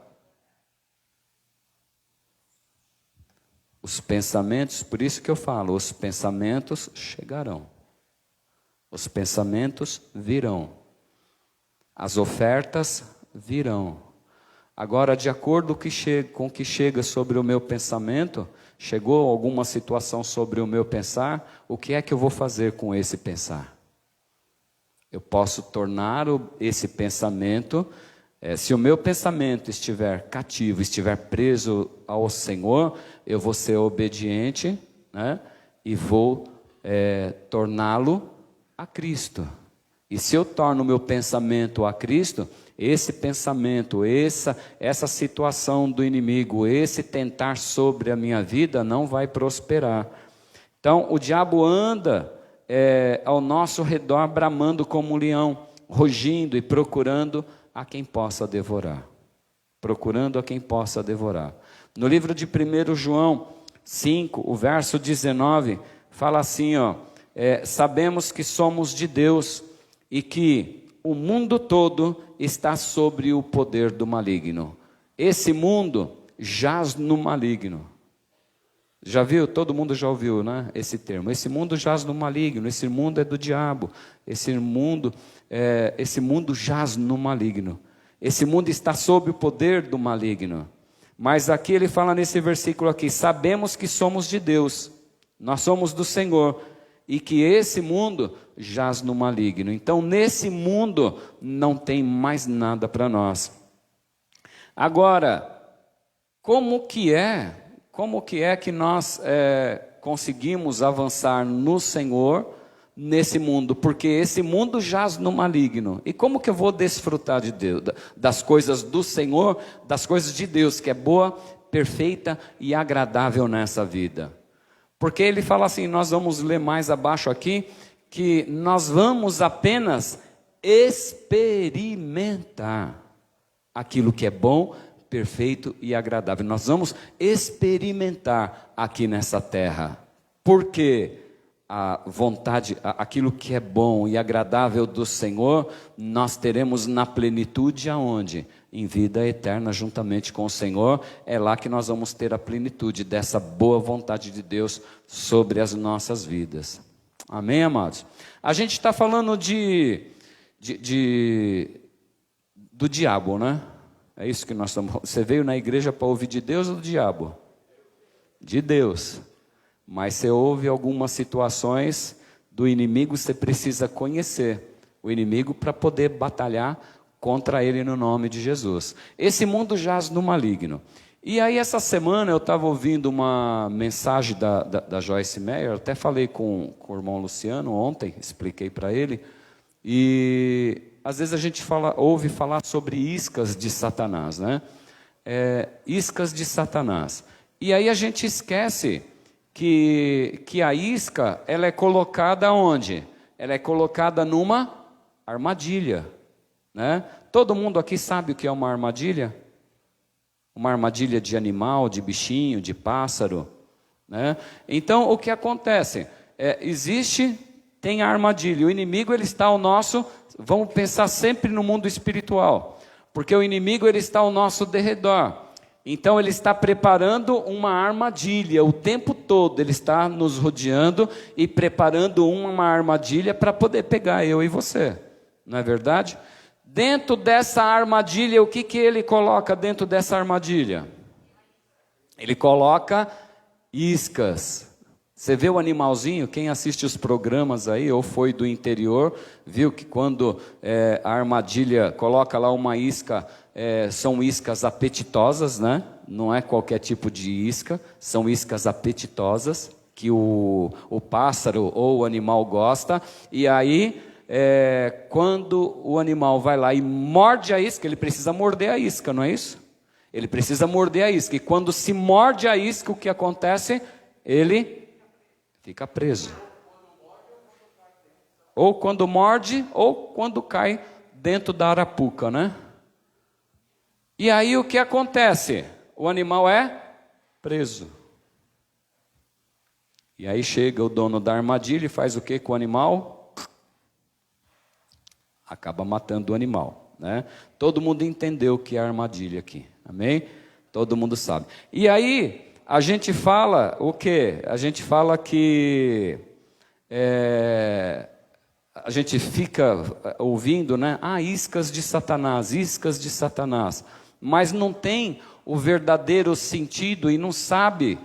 Os pensamentos, por isso que eu falo, os pensamentos chegarão. Os pensamentos virão. As ofertas virão. Agora, de acordo com o que chega sobre o meu pensamento, chegou alguma situação sobre o meu pensar, o que é que eu vou fazer com esse pensar? Eu posso tornar esse pensamento, se o meu pensamento estiver cativo, estiver preso ao Senhor, eu vou ser obediente, né? E vou torná-lo a Cristo. E se eu torno o meu pensamento a Cristo, esse pensamento, essa situação do inimigo, esse tentar sobre a minha vida não vai prosperar. Então o diabo anda ao nosso redor bramando como um leão, rugindo e procurando a quem possa devorar. Procurando a quem possa devorar. No livro de 1 João 5, o verso 19, fala assim, sabemos que somos de Deus e que o mundo todo está sobre o poder do maligno. Esse mundo jaz no maligno. Já viu? Todo mundo já ouviu, né? Esse termo. Esse mundo jaz no maligno. Esse mundo é do diabo. Esse mundo jaz no maligno. Esse mundo está sob o poder do maligno. Mas aqui ele fala nesse versículo aqui: sabemos que somos de Deus. Nós somos do Senhor. E que esse mundo jaz no maligno. Então nesse mundo não tem mais nada para nós. Agora, como que é que nós conseguimos avançar no Senhor nesse mundo? Porque esse mundo jaz no maligno. E como que eu vou desfrutar de Deus, das coisas do Senhor, das coisas de Deus, que é boa, perfeita e agradável nessa vida? Porque ele fala assim, nós vamos ler mais abaixo aqui, que nós vamos apenas experimentar aquilo que é bom, perfeito e agradável. Nós vamos experimentar aqui nessa terra. Porque a vontade, aquilo que é bom e agradável do Senhor, nós teremos na plenitude aonde? Em vida eterna, juntamente com o Senhor. É lá que nós vamos ter a plenitude dessa boa vontade de Deus sobre as nossas vidas. Amém, amados? A gente está falando do diabo, né? É isso que nós estamos. Você veio na igreja para ouvir de Deus ou do diabo? De Deus. Mas você ouve algumas situações do inimigo, você precisa conhecer o inimigo para poder batalhar contra ele no nome de Jesus. Esse mundo jaz no maligno. E aí essa semana eu estava ouvindo uma mensagem da Joyce Meyer, eu até falei com o irmão Luciano ontem, expliquei para ele, e às vezes a gente ouve falar sobre iscas de Satanás, né? Iscas de Satanás. E aí a gente esquece que a isca, ela é colocada onde? Ela é colocada numa armadilha, né? Todo mundo aqui sabe o que é uma armadilha? Uma armadilha de animal, de bichinho, de pássaro, né? Então, o que acontece? Tem a armadilha. O inimigo, ele está ao nosso... Vamos pensar sempre no mundo espiritual. Porque o inimigo, ele está ao nosso derredor. Então, ele está preparando uma armadilha. O tempo todo, ele está nos rodeando e preparando uma armadilha para poder pegar eu e você. Não é verdade? Dentro dessa armadilha, o que ele coloca dentro dessa armadilha? Ele coloca iscas. Você vê o animalzinho, quem assiste os programas aí, ou foi do interior, viu que quando a armadilha coloca lá uma isca, são iscas apetitosas, né? Não é qualquer tipo de isca, são iscas apetitosas, que o pássaro ou o animal gosta, e aí... quando o animal vai lá e morde a isca, ele precisa morder a isca, não é isso? Ele precisa morder a isca, e quando se morde a isca, o que acontece? Ele fica preso. Ou quando morde, ou quando cai dentro da arapuca, né? E aí o que acontece? O animal é preso. E aí chega o dono da armadilha e faz o que com o animal? Acaba matando o animal, né? Todo mundo entendeu o que é armadilha aqui, amém? Todo mundo sabe. E aí, a gente fala o quê? A gente fala que... a gente fica ouvindo, né? Iscas de Satanás, iscas de Satanás. Mas não tem o verdadeiro sentido e não sabe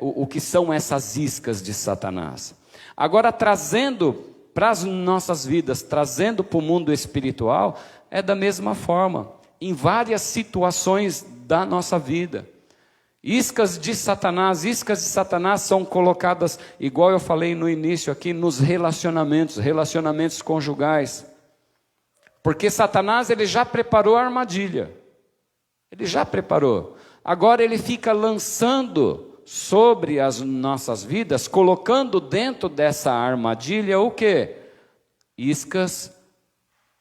o que são essas iscas de Satanás. Agora, trazendo... para as nossas vidas, trazendo para o mundo espiritual, é da mesma forma, em várias situações da nossa vida. Iscas de Satanás são colocadas, igual eu falei no início aqui, nos relacionamentos conjugais. Porque Satanás, ele já preparou a armadilha. Ele já preparou. Agora ele fica lançando sobre as nossas vidas, colocando dentro dessa armadilha o quê? Iscas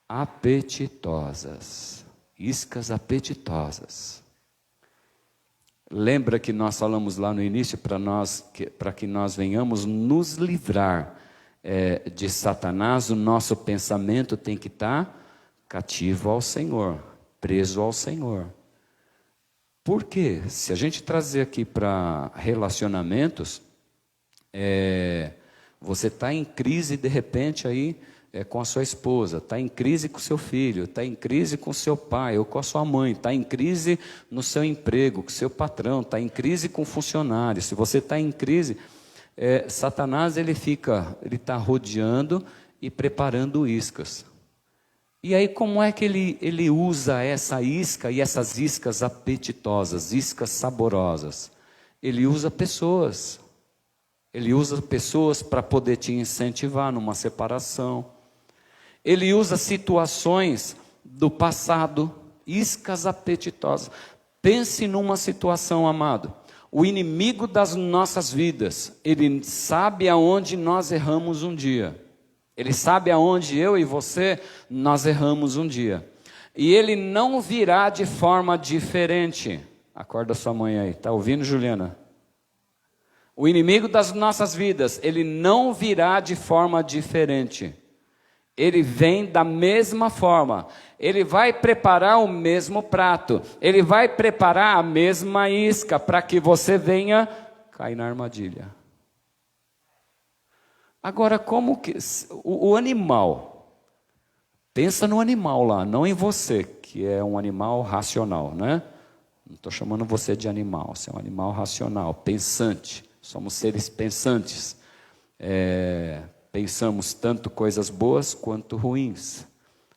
apetitosas. Iscas apetitosas. Lembra que nós falamos lá no início para que nós venhamos nos livrar de Satanás, o nosso pensamento tem que estar cativo ao Senhor, preso ao Senhor. Por quê? Se a gente trazer aqui para relacionamentos, você está em crise de repente aí com a sua esposa, está em crise com o seu filho, está em crise com o seu pai ou com a sua mãe, está em crise no seu emprego, com o seu patrão, está em crise com o funcionário. Se você está em crise, Satanás ele está rodeando e preparando iscas. E aí como é que ele usa essa isca e essas iscas apetitosas, iscas saborosas? Ele usa pessoas. Ele usa pessoas para poder te incentivar numa separação. Ele usa situações do passado, iscas apetitosas. Pense numa situação, amado. O inimigo das nossas vidas, ele sabe aonde nós erramos um dia. Ele sabe aonde eu e você, nós erramos um dia. E ele não virá de forma diferente. Acorda sua mãe aí, está ouvindo, Juliana? O inimigo das nossas vidas, ele não virá de forma diferente. Ele vem da mesma forma. Ele vai preparar o mesmo prato. Ele vai preparar a mesma isca para que você venha cair na armadilha. Agora, como que o animal, pensa no animal lá, não em você, que é um animal racional, né? Não estou chamando você de animal, você é um animal racional, pensante, somos seres pensantes. Pensamos tanto coisas boas quanto ruins.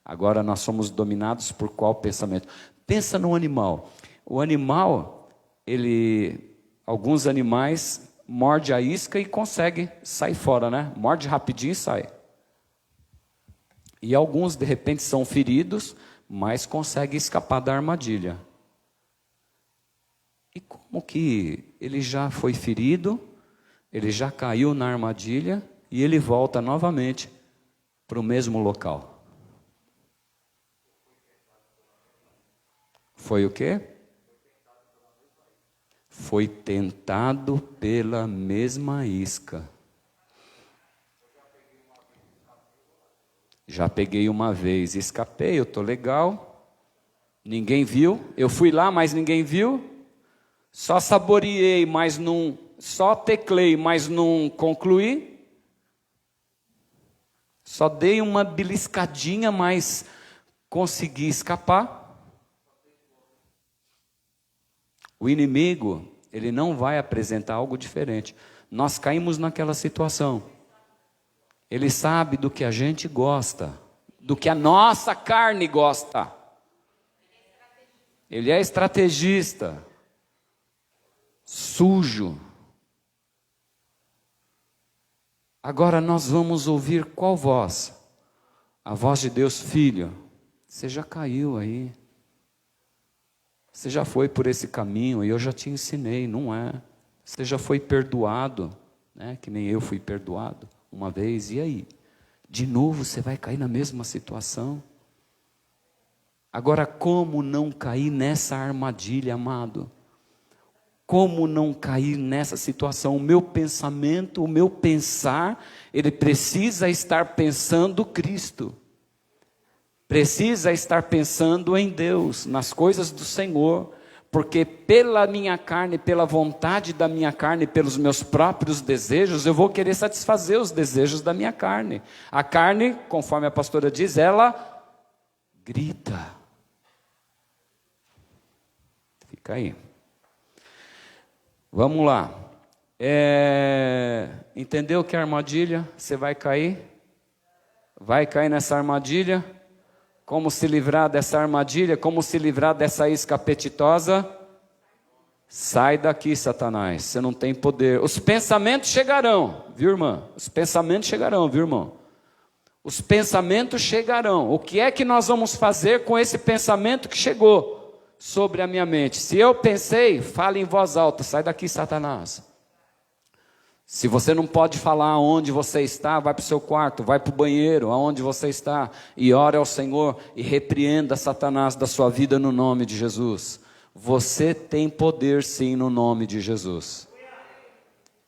Agora nós somos dominados por qual pensamento? Pensa no animal. O animal, alguns animais morde a isca e consegue sair fora, né? Morde rapidinho e sai. E alguns, de repente, são feridos, mas conseguem escapar da armadilha. E como que ele já foi ferido, ele já caiu na armadilha e ele volta novamente para o mesmo local? Foi o quê? Foi tentado pela mesma isca. Já peguei uma vez, escapei, eu estou legal, ninguém viu, eu fui lá, mas ninguém viu, só saboreei, mas não, só teclei, mas não concluí, só dei uma beliscadinha, mas consegui escapar. O inimigo, ele não vai apresentar algo diferente. Nós caímos naquela situação. Ele sabe do que a gente gosta, do que a nossa carne gosta. Ele é estrategista, sujo. Agora nós vamos ouvir qual voz? A voz de Deus, filho. Você já caiu aí. Você já foi por esse caminho e eu já te ensinei, não é? Você já foi perdoado, né? Que nem eu fui perdoado uma vez, e aí? De novo você vai cair na mesma situação? Agora, como não cair nessa armadilha, amado? Como não cair nessa situação? O meu pensamento, o meu pensar, ele precisa estar pensando Cristo. Precisa estar pensando em Deus, nas coisas do Senhor, porque pela minha carne, pela vontade da minha carne, pelos meus próprios desejos, eu vou querer satisfazer os desejos da minha carne. A carne, conforme a pastora diz, ela grita. Fica aí. Vamos lá. Entendeu que é armadilha? Você vai cair? Vai cair nessa armadilha? Como se livrar dessa armadilha? Como se livrar dessa isca apetitosa? Sai daqui, Satanás, você não tem poder. Os pensamentos chegarão, viu, irmã? Os pensamentos chegarão, viu, irmão? Os pensamentos chegarão. O que é que nós vamos fazer com esse pensamento que chegou sobre a minha mente? Se eu pensei, fale em voz alta, sai daqui, Satanás. Se você não pode falar onde você está, vai para o seu quarto, vai para o banheiro, aonde você está, e ore ao Senhor e repreenda Satanás da sua vida no nome de Jesus. Você tem poder sim no nome de Jesus.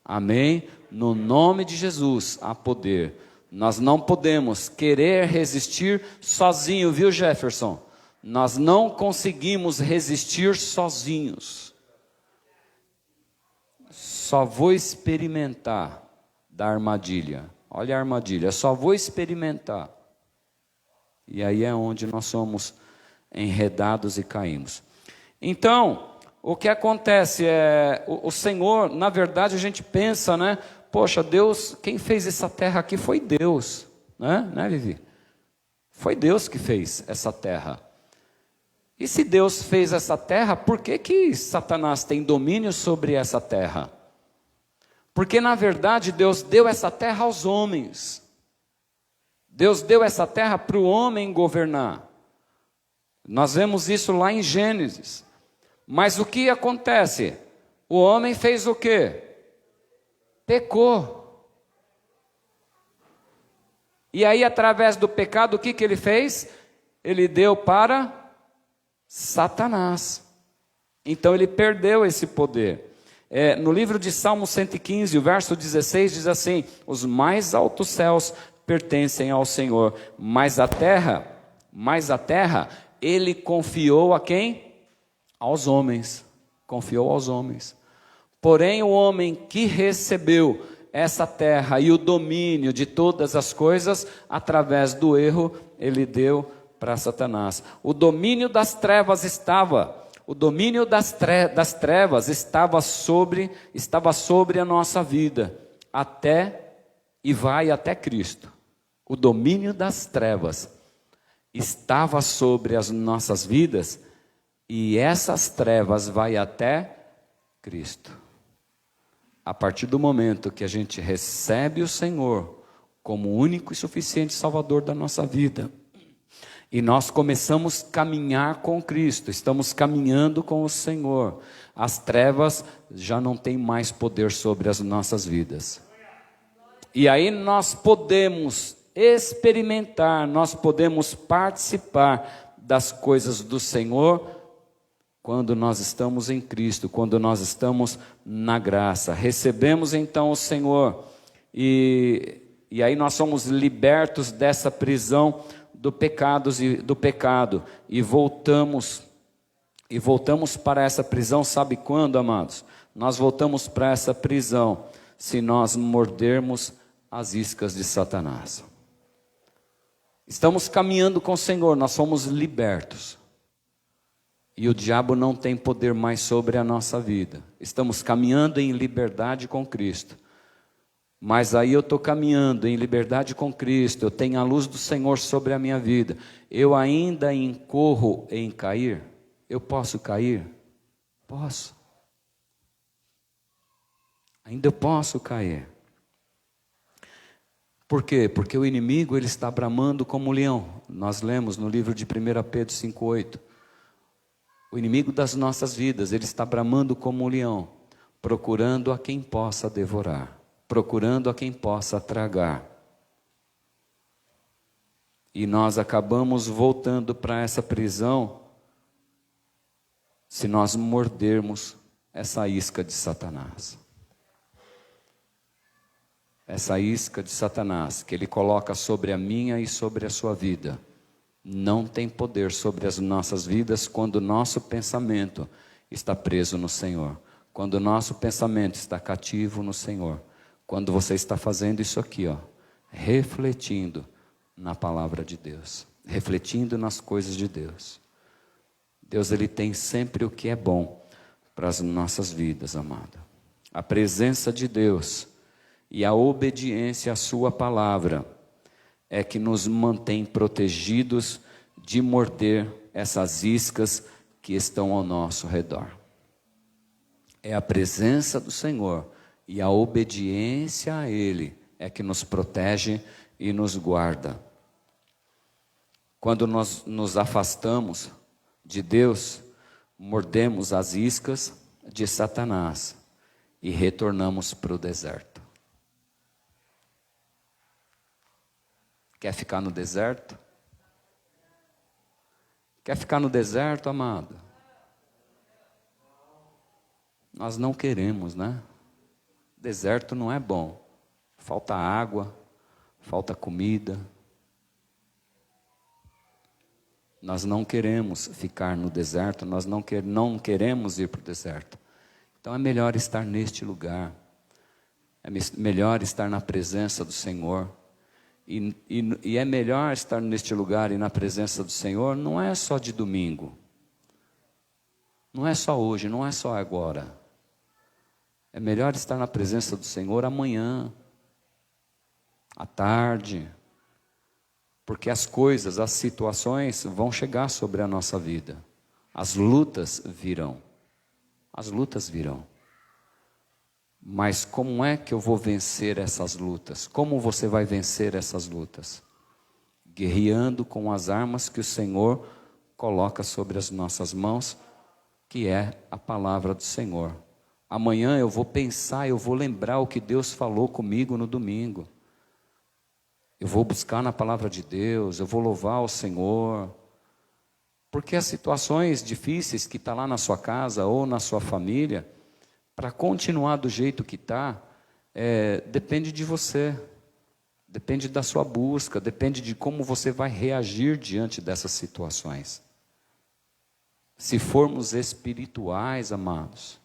Amém? No nome de Jesus há poder. Nós não podemos querer resistir sozinho, viu, Jefferson? Nós não conseguimos resistir sozinhos. Só vou experimentar da armadilha. Olha a armadilha, só vou experimentar. E aí é onde nós somos enredados e caímos. Então, o que acontece é, o Senhor, na verdade a gente pensa, né? Poxa, Deus, quem fez essa terra aqui foi Deus, né, Vivi? Foi Deus que fez essa terra. E se Deus fez essa terra, por que Satanás tem domínio sobre essa terra? Porque na verdade Deus deu essa terra aos homens. Deus deu essa terra para o homem governar. Nós vemos isso lá em Gênesis. Mas o que acontece? O homem fez o quê? Pecou. E aí através do pecado o que ele fez? Ele deu para Satanás. Então ele perdeu esse poder. No livro de Salmo 115, o verso 16 diz assim: os mais altos céus pertencem ao Senhor, mas a terra ele confiou a quem? Aos homens. Confiou aos homens. Porém o homem que recebeu essa terra e o domínio de todas as coisas, através do erro, ele deu para Satanás. O domínio das trevas estava sobre a nossa vida, até e vai até Cristo. O domínio das trevas estava sobre as nossas vidas e essas trevas vai até Cristo. A partir do momento que a gente recebe o Senhor como único e suficiente Salvador da nossa vida, e nós começamos a caminhar com Cristo, estamos caminhando com o Senhor, as trevas já não têm mais poder sobre as nossas vidas. E aí nós podemos experimentar, nós podemos participar das coisas do Senhor quando nós estamos em Cristo, quando nós estamos na graça. Recebemos então o Senhor e aí nós somos libertos dessa prisão do pecado e voltamos para essa prisão. Sabe quando, amados? Nós voltamos para essa prisão se nós mordermos as iscas de Satanás. Estamos caminhando com o Senhor, nós somos libertos. E o diabo não tem poder mais sobre a nossa vida. Estamos caminhando em liberdade com Cristo. Mas aí eu estou caminhando em liberdade com Cristo, eu tenho a luz do Senhor sobre a minha vida. Eu ainda incorro em cair? Eu posso cair? Posso. Ainda eu posso cair. Por quê? Porque o inimigo ele está bramando como um leão. Nós lemos no livro de 1 Pedro 5,8. O inimigo das nossas vidas, ele está bramando como um leão, procurando a quem possa devorar, procurando a quem possa tragar. E nós acabamos voltando para essa prisão se nós mordermos essa isca de Satanás. Essa isca de Satanás que ele coloca sobre a minha e sobre a sua vida, não tem poder sobre as nossas vidas quando o nosso pensamento está preso no Senhor. Quando o nosso pensamento está cativo no Senhor. Quando você está fazendo isso aqui, ó, refletindo na palavra de Deus, refletindo nas coisas de Deus. Deus ele tem sempre o que é bom para as nossas vidas, amada. A presença de Deus e a obediência à sua palavra é que nos mantém protegidos de morder essas iscas que estão ao nosso redor. É a presença do Senhor e a obediência a Ele é que nos protege e nos guarda. Quando nós nos afastamos de Deus, mordemos as iscas de Satanás e retornamos para o deserto. Quer ficar no deserto? Quer ficar no deserto, amado? Nós não queremos, né? Deserto não é bom. Falta água, falta comida. Nós não queremos ficar no deserto, nós não queremos ir para o deserto. Então é melhor estar neste lugar. É melhor estar na presença do Senhor. E é melhor estar neste lugar e na presença do Senhor, não é só de domingo. Não é só hoje, não é só agora. É melhor estar na presença do Senhor amanhã, à tarde. Porque as coisas, as situações vão chegar sobre a nossa vida. As lutas virão. As lutas virão. Mas como é que eu vou vencer essas lutas? Como você vai vencer essas lutas? Guerreando com as armas que o Senhor coloca sobre as nossas mãos, que é a palavra do Senhor. Amanhã eu vou pensar, eu vou lembrar o que Deus falou comigo no domingo. Eu vou buscar na palavra de Deus, eu vou louvar o Senhor. Porque as situações difíceis que estão lá na sua casa ou na sua família, para continuar do jeito que está, depende de você, depende da sua busca, depende de como você vai reagir diante dessas situações. Se formos espirituais, amados,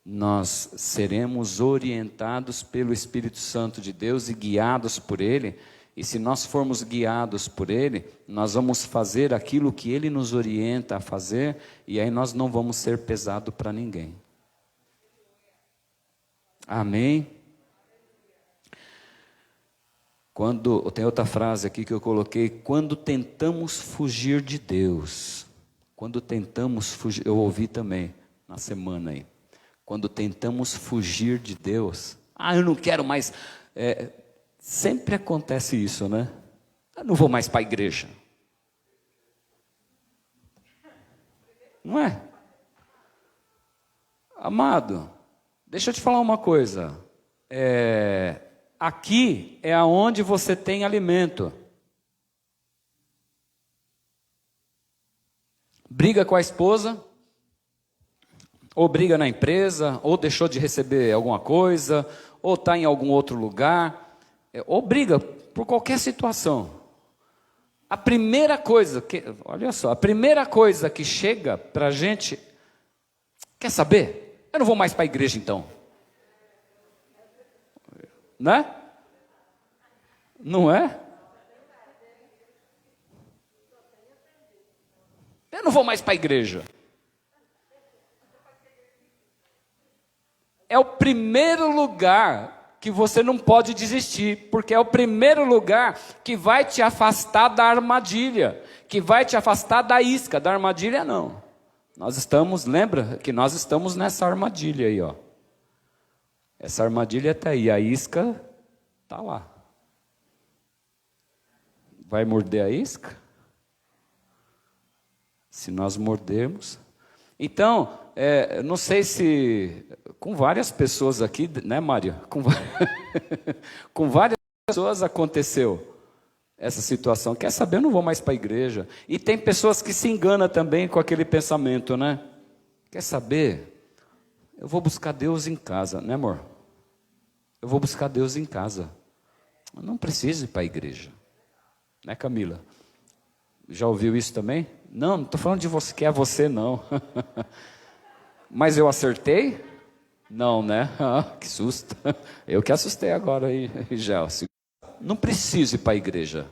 nós seremos orientados pelo Espírito Santo de Deus e guiados por Ele, e se nós formos guiados por Ele, nós vamos fazer aquilo que Ele nos orienta a fazer, e aí nós não vamos ser pesado para ninguém. Amém? Tem outra frase aqui que eu coloquei, quando tentamos fugir de Deus. Quando tentamos fugir, eu ouvi também na semana aí. Quando tentamos fugir de Deus, eu não quero mais. Sempre acontece isso, né? Eu não vou mais para a igreja. Não é? Amado, deixa eu te falar uma coisa. Aqui é aonde você tem alimento. Briga com a esposa, ou briga na empresa, ou deixou de receber alguma coisa, ou está em algum outro lugar, ou briga por qualquer situação. A primeira coisa que chega para a gente, quer saber? Eu não vou mais para a igreja então. Né? Não é? Eu não vou mais para a igreja. É o primeiro lugar que você não pode desistir, porque é o primeiro lugar que vai te afastar da armadilha, que vai te afastar da isca. Da armadilha não. Lembra que nós estamos nessa armadilha aí, ó. Essa armadilha está aí, a isca está lá. Vai morder a isca? Se nós mordermos. Então, não sei se com várias pessoas aqui, né, Mário? Com várias pessoas aconteceu essa situação. Quer saber? Eu não vou mais para a igreja. E tem pessoas que se enganam também com aquele pensamento, né? Quer saber? Eu vou buscar Deus em casa, né, amor? Eu vou buscar Deus em casa. Eu não preciso ir para a igreja. Né, Camila? Já ouviu isso também? Não estou falando de você, que é você, não. Mas eu acertei? Não, né? Que susto. Eu que assustei agora aí, já. Não preciso ir para a igreja.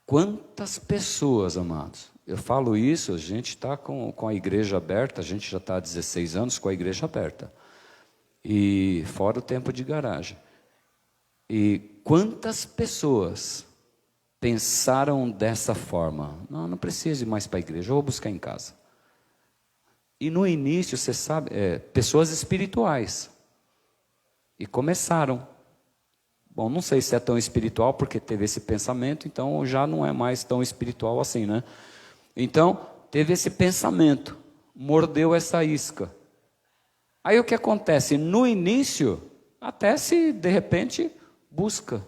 Quantas pessoas, amados? Eu falo isso, a gente está com a igreja aberta, a gente já está há 16 anos com a igreja aberta. E fora o tempo de garagem. E quantas pessoas pensaram dessa forma? Não preciso ir mais para a igreja, eu vou buscar em casa. E no início, você sabe, pessoas espirituais. E começaram. Bom, não sei se é tão espiritual, porque teve esse pensamento, então já não é mais tão espiritual assim, né? Então, teve esse pensamento, mordeu essa isca. Aí o que acontece? No início, até se de repente busca.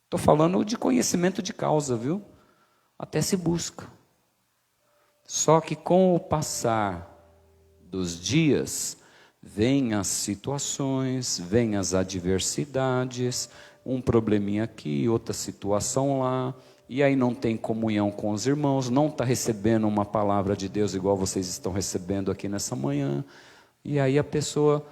Estou falando de conhecimento de causa, viu? Até se busca. Só que com o passar dos dias, vêm as situações, vêm as adversidades, um probleminha aqui, outra situação lá, e aí não tem comunhão com os irmãos, não está recebendo uma palavra de Deus igual vocês estão recebendo aqui nessa manhã, e aí a pessoa,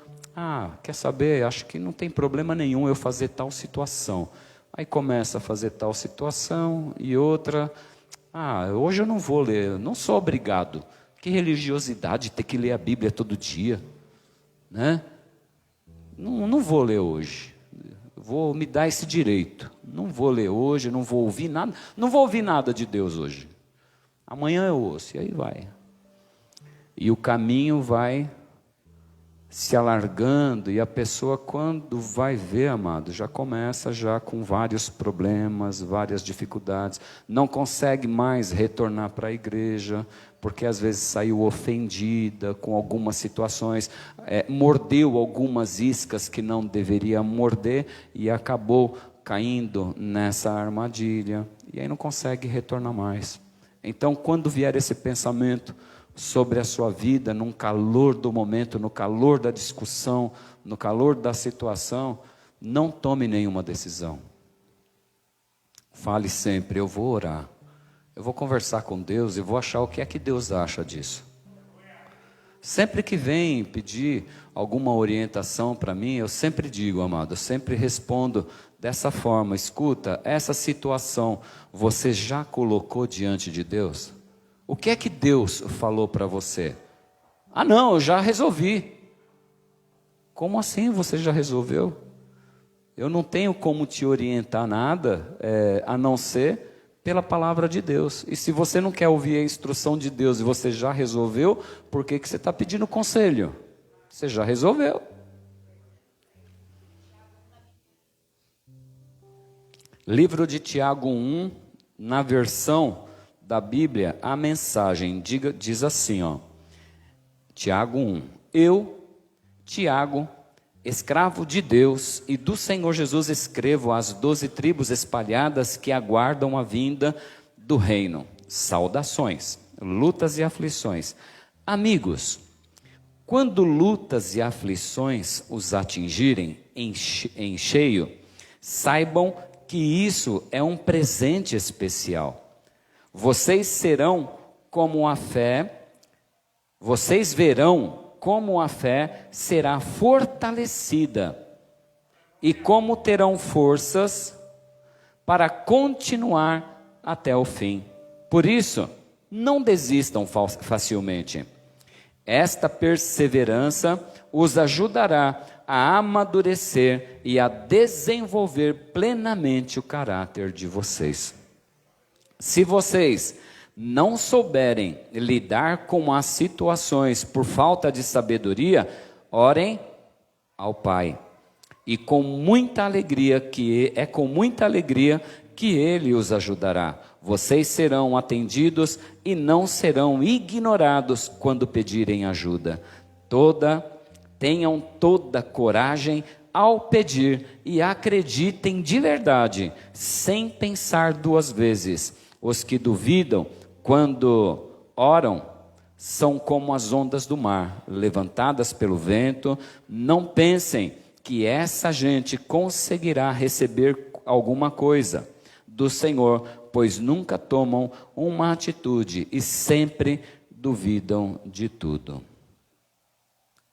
quer saber, acho que não tem problema nenhum eu fazer tal situação. Aí começa a fazer tal situação e outra, hoje eu não vou ler, não sou obrigado. Que religiosidade ter que ler a Bíblia todo dia, né? Não vou ler hoje, vou me dar esse direito. Não vou ler hoje, não vou ouvir nada, não vou ouvir nada de Deus hoje. Amanhã eu ouço, e aí vai. E o caminho vai se alargando, e a pessoa, quando vai ver, amado, já começa já com vários problemas, várias dificuldades, não consegue mais retornar para a igreja, porque às vezes saiu ofendida com algumas situações, mordeu algumas iscas que não deveria morder, e acabou caindo nessa armadilha, e aí não consegue retornar mais. Então, quando vier esse pensamento sobre a sua vida, no calor do momento, no calor da discussão, no calor da situação, não tome nenhuma decisão. Fale sempre, eu vou orar, eu vou conversar com Deus e vou achar o que é que Deus acha disso. Sempre que vem pedir alguma orientação para mim, eu sempre digo, amado, eu sempre respondo dessa forma: escuta, essa situação você já colocou diante de Deus? O que é que Deus falou para você? Não, eu já resolvi. Como assim você já resolveu? Eu não tenho como te orientar nada, a não ser pela palavra de Deus. E se você não quer ouvir a instrução de Deus e você já resolveu, por que você está pedindo conselho? Você já resolveu. Livro de Tiago 1, na versão da Bíblia, a mensagem diz assim, ó, Tiago 1, eu, Tiago, escravo de Deus e do Senhor Jesus, escrevo às 12 tribos espalhadas que aguardam a vinda do reino. Saudações, lutas e aflições. Amigos, quando lutas e aflições os atingirem em cheio, saibam que isso é um presente especial. Vocês verão como a fé será fortalecida e como terão forças para continuar até o fim. Por isso, não desistam facilmente. Esta perseverança os ajudará a amadurecer e a desenvolver plenamente o caráter de vocês. Se vocês não souberem lidar com as situações por falta de sabedoria, orem ao Pai. E com muita alegria que Ele os ajudará. Vocês serão atendidos e não serão ignorados quando pedirem ajuda. Tenham toda coragem ao pedir e acreditem de verdade, sem pensar duas vezes. Os que duvidam, quando oram, são como as ondas do mar, levantadas pelo vento. Não pensem que essa gente conseguirá receber alguma coisa do Senhor, pois nunca tomam uma atitude e sempre duvidam de tudo.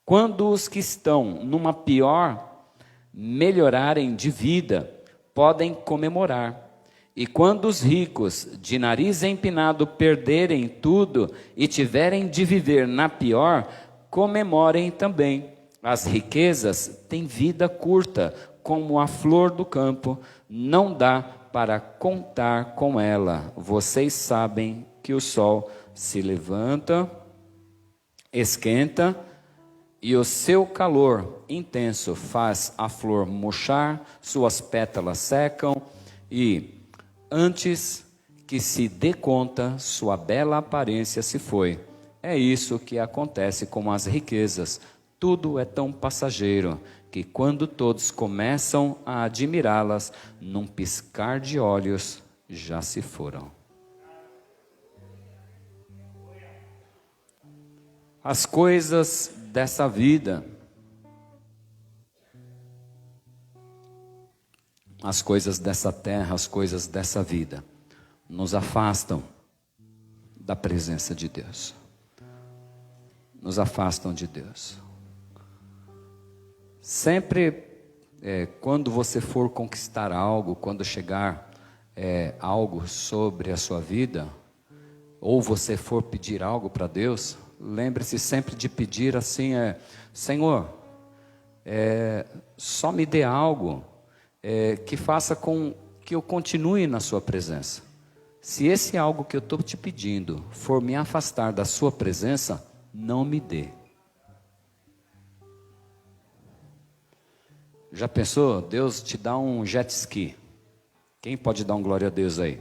Quando os que estão numa pior melhorarem de vida, podem comemorar. E quando os ricos, de nariz empinado, perderem tudo e tiverem de viver na pior, comemorem também. As riquezas têm vida curta, como a flor do campo, não dá para contar com ela. Vocês sabem que o sol se levanta, esquenta, e o seu calor intenso faz a flor murchar, suas pétalas secam, e antes que se dê conta, sua bela aparência se foi. É isso que acontece com as riquezas. Tudo é tão passageiro que quando todos começam a admirá-las, num piscar de olhos, já se foram. As coisas dessa vida, as coisas dessa terra, as coisas dessa vida, nos afastam da presença de Deus. Nos afastam de Deus. Sempre, quando você for conquistar algo, quando chegar algo sobre a sua vida, ou você for pedir algo para Deus, lembre-se sempre de pedir assim, Senhor, só me dê algo que faça com que eu continue na sua presença. Se esse algo que eu estou te pedindo for me afastar da sua presença, não me dê. Já pensou? Deus te dá um jet ski. Quem pode dar um glória a Deus aí?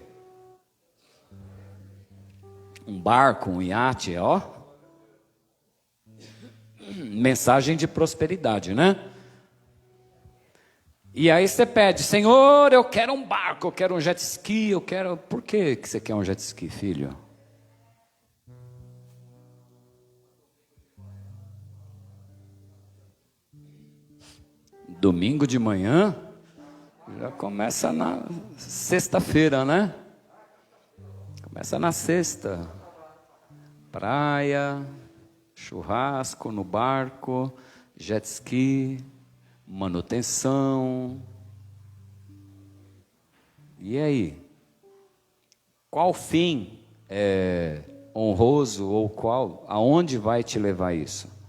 Um barco, um iate, ó. Mensagem de prosperidade, né? E aí você pede, Senhor, eu quero um barco, eu quero um jet ski, eu quero... Por que você quer um jet ski, filho? Domingo de manhã, já começa na sexta-feira, né? Começa na sexta. Praia, churrasco no barco, jet ski, manutenção. E aí? Qual fim honroso ou aonde vai te levar isso?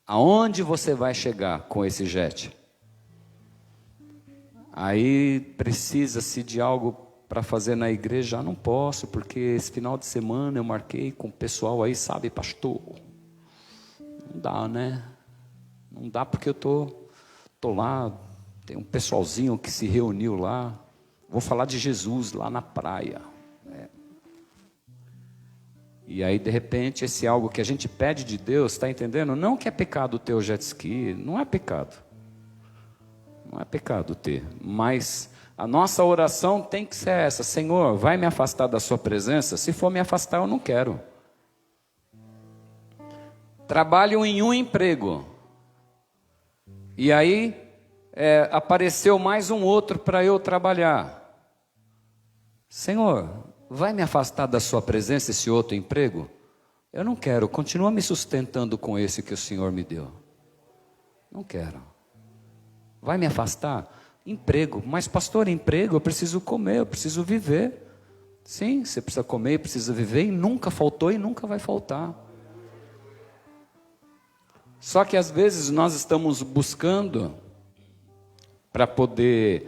Aonde você vai chegar com esse jet? Aí precisa-se de algo para fazer na igreja. Ah, não posso, porque esse final de semana eu marquei com o pessoal aí, sabe, pastor? Não dá, né? Não dá porque eu tô lá, tem um pessoalzinho que se reuniu lá. Vou falar de Jesus lá na praia. E aí, de repente, esse algo que a gente pede de Deus, está entendendo? Não que é pecado ter o jet ski, não é pecado. Não é pecado ter, mas a nossa oração tem que ser essa: Senhor, vai me afastar da sua presença? Se for me afastar, eu não quero. Trabalho em um emprego, e aí apareceu mais um outro para eu trabalhar. Senhor, vai me afastar da sua presença esse outro emprego? Eu não quero, continua me sustentando com esse que o Senhor me deu. Não quero. Vai me afastar? Emprego. Mas pastor, emprego, eu preciso comer, eu preciso viver. Sim, você precisa comer, precisa viver, e nunca faltou e nunca vai faltar. Só que às vezes nós estamos buscando para poder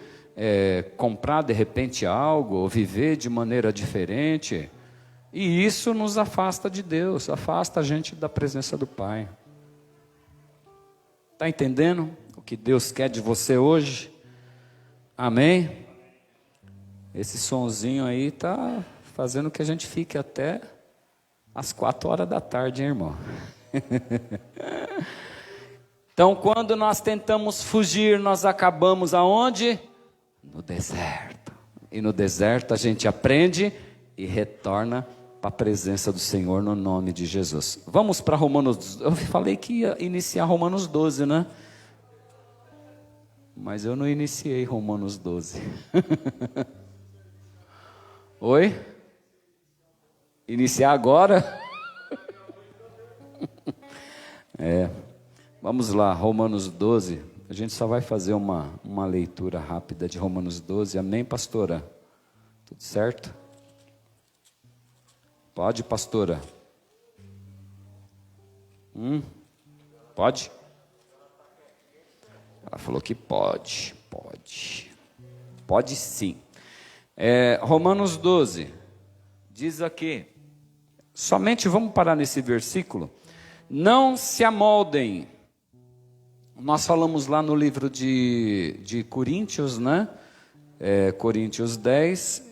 comprar de repente algo, ou viver de maneira diferente, e isso nos afasta de Deus, afasta a gente da presença do Pai. Está entendendo o que Deus quer de você hoje? Amém? Esse sonzinho aí está fazendo que a gente fique até às 4 horas da tarde, hein, irmão? Então, quando nós tentamos fugir, nós acabamos aonde? No deserto. E no deserto a gente aprende e retorna para a presença do Senhor no nome de Jesus. Vamos para Romanos. Eu falei que ia iniciar Romanos 12, né? Mas eu não iniciei Romanos 12. Oi? Iniciar agora? Vamos lá, Romanos 12. A gente só vai fazer uma leitura rápida de Romanos 12. Amém, pastora? Tudo certo? Pode, pastora? Pode? Ela falou que pode. Pode sim. Romanos 12. Diz aqui. Somente vamos parar nesse versículo. Não se amoldem. Nós falamos lá no livro de Coríntios, né? Coríntios 10,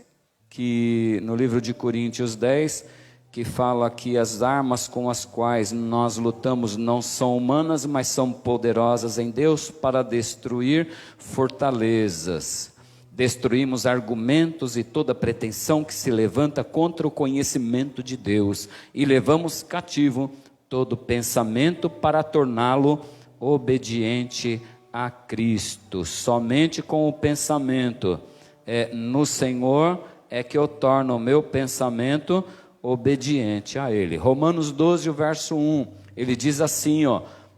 que no livro de Coríntios 10, que fala que as armas com as quais nós lutamos não são humanas, mas são poderosas em Deus para destruir fortalezas. Destruímos argumentos e toda pretensão que se levanta contra o conhecimento de Deus, e levamos cativo todo pensamento para torná-lo obediente a Cristo. Somente com o pensamento no Senhor é que eu torno o meu pensamento obediente a Ele. Romanos 12, o verso 1, ele diz assim,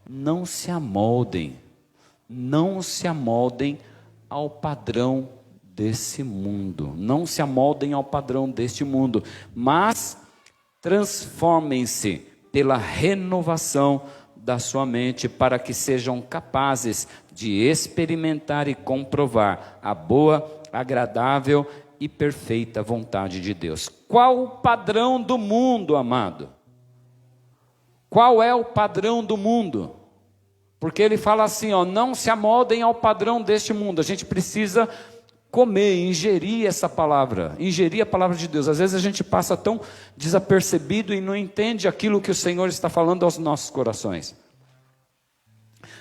não se amoldem ao padrão desse mundo, não se amoldem ao padrão deste mundo, mas transformem-se pela renovação da sua mente, para que sejam capazes de experimentar e comprovar a boa, agradável e perfeita vontade de Deus. Qual o padrão do mundo, amado? Qual é o padrão do mundo? Porque ele fala assim, não se amoldem ao padrão deste mundo. A gente precisa comer, ingerir essa palavra, ingerir a palavra de Deus. Às vezes a gente passa tão desapercebido e não entende aquilo que o Senhor está falando aos nossos corações.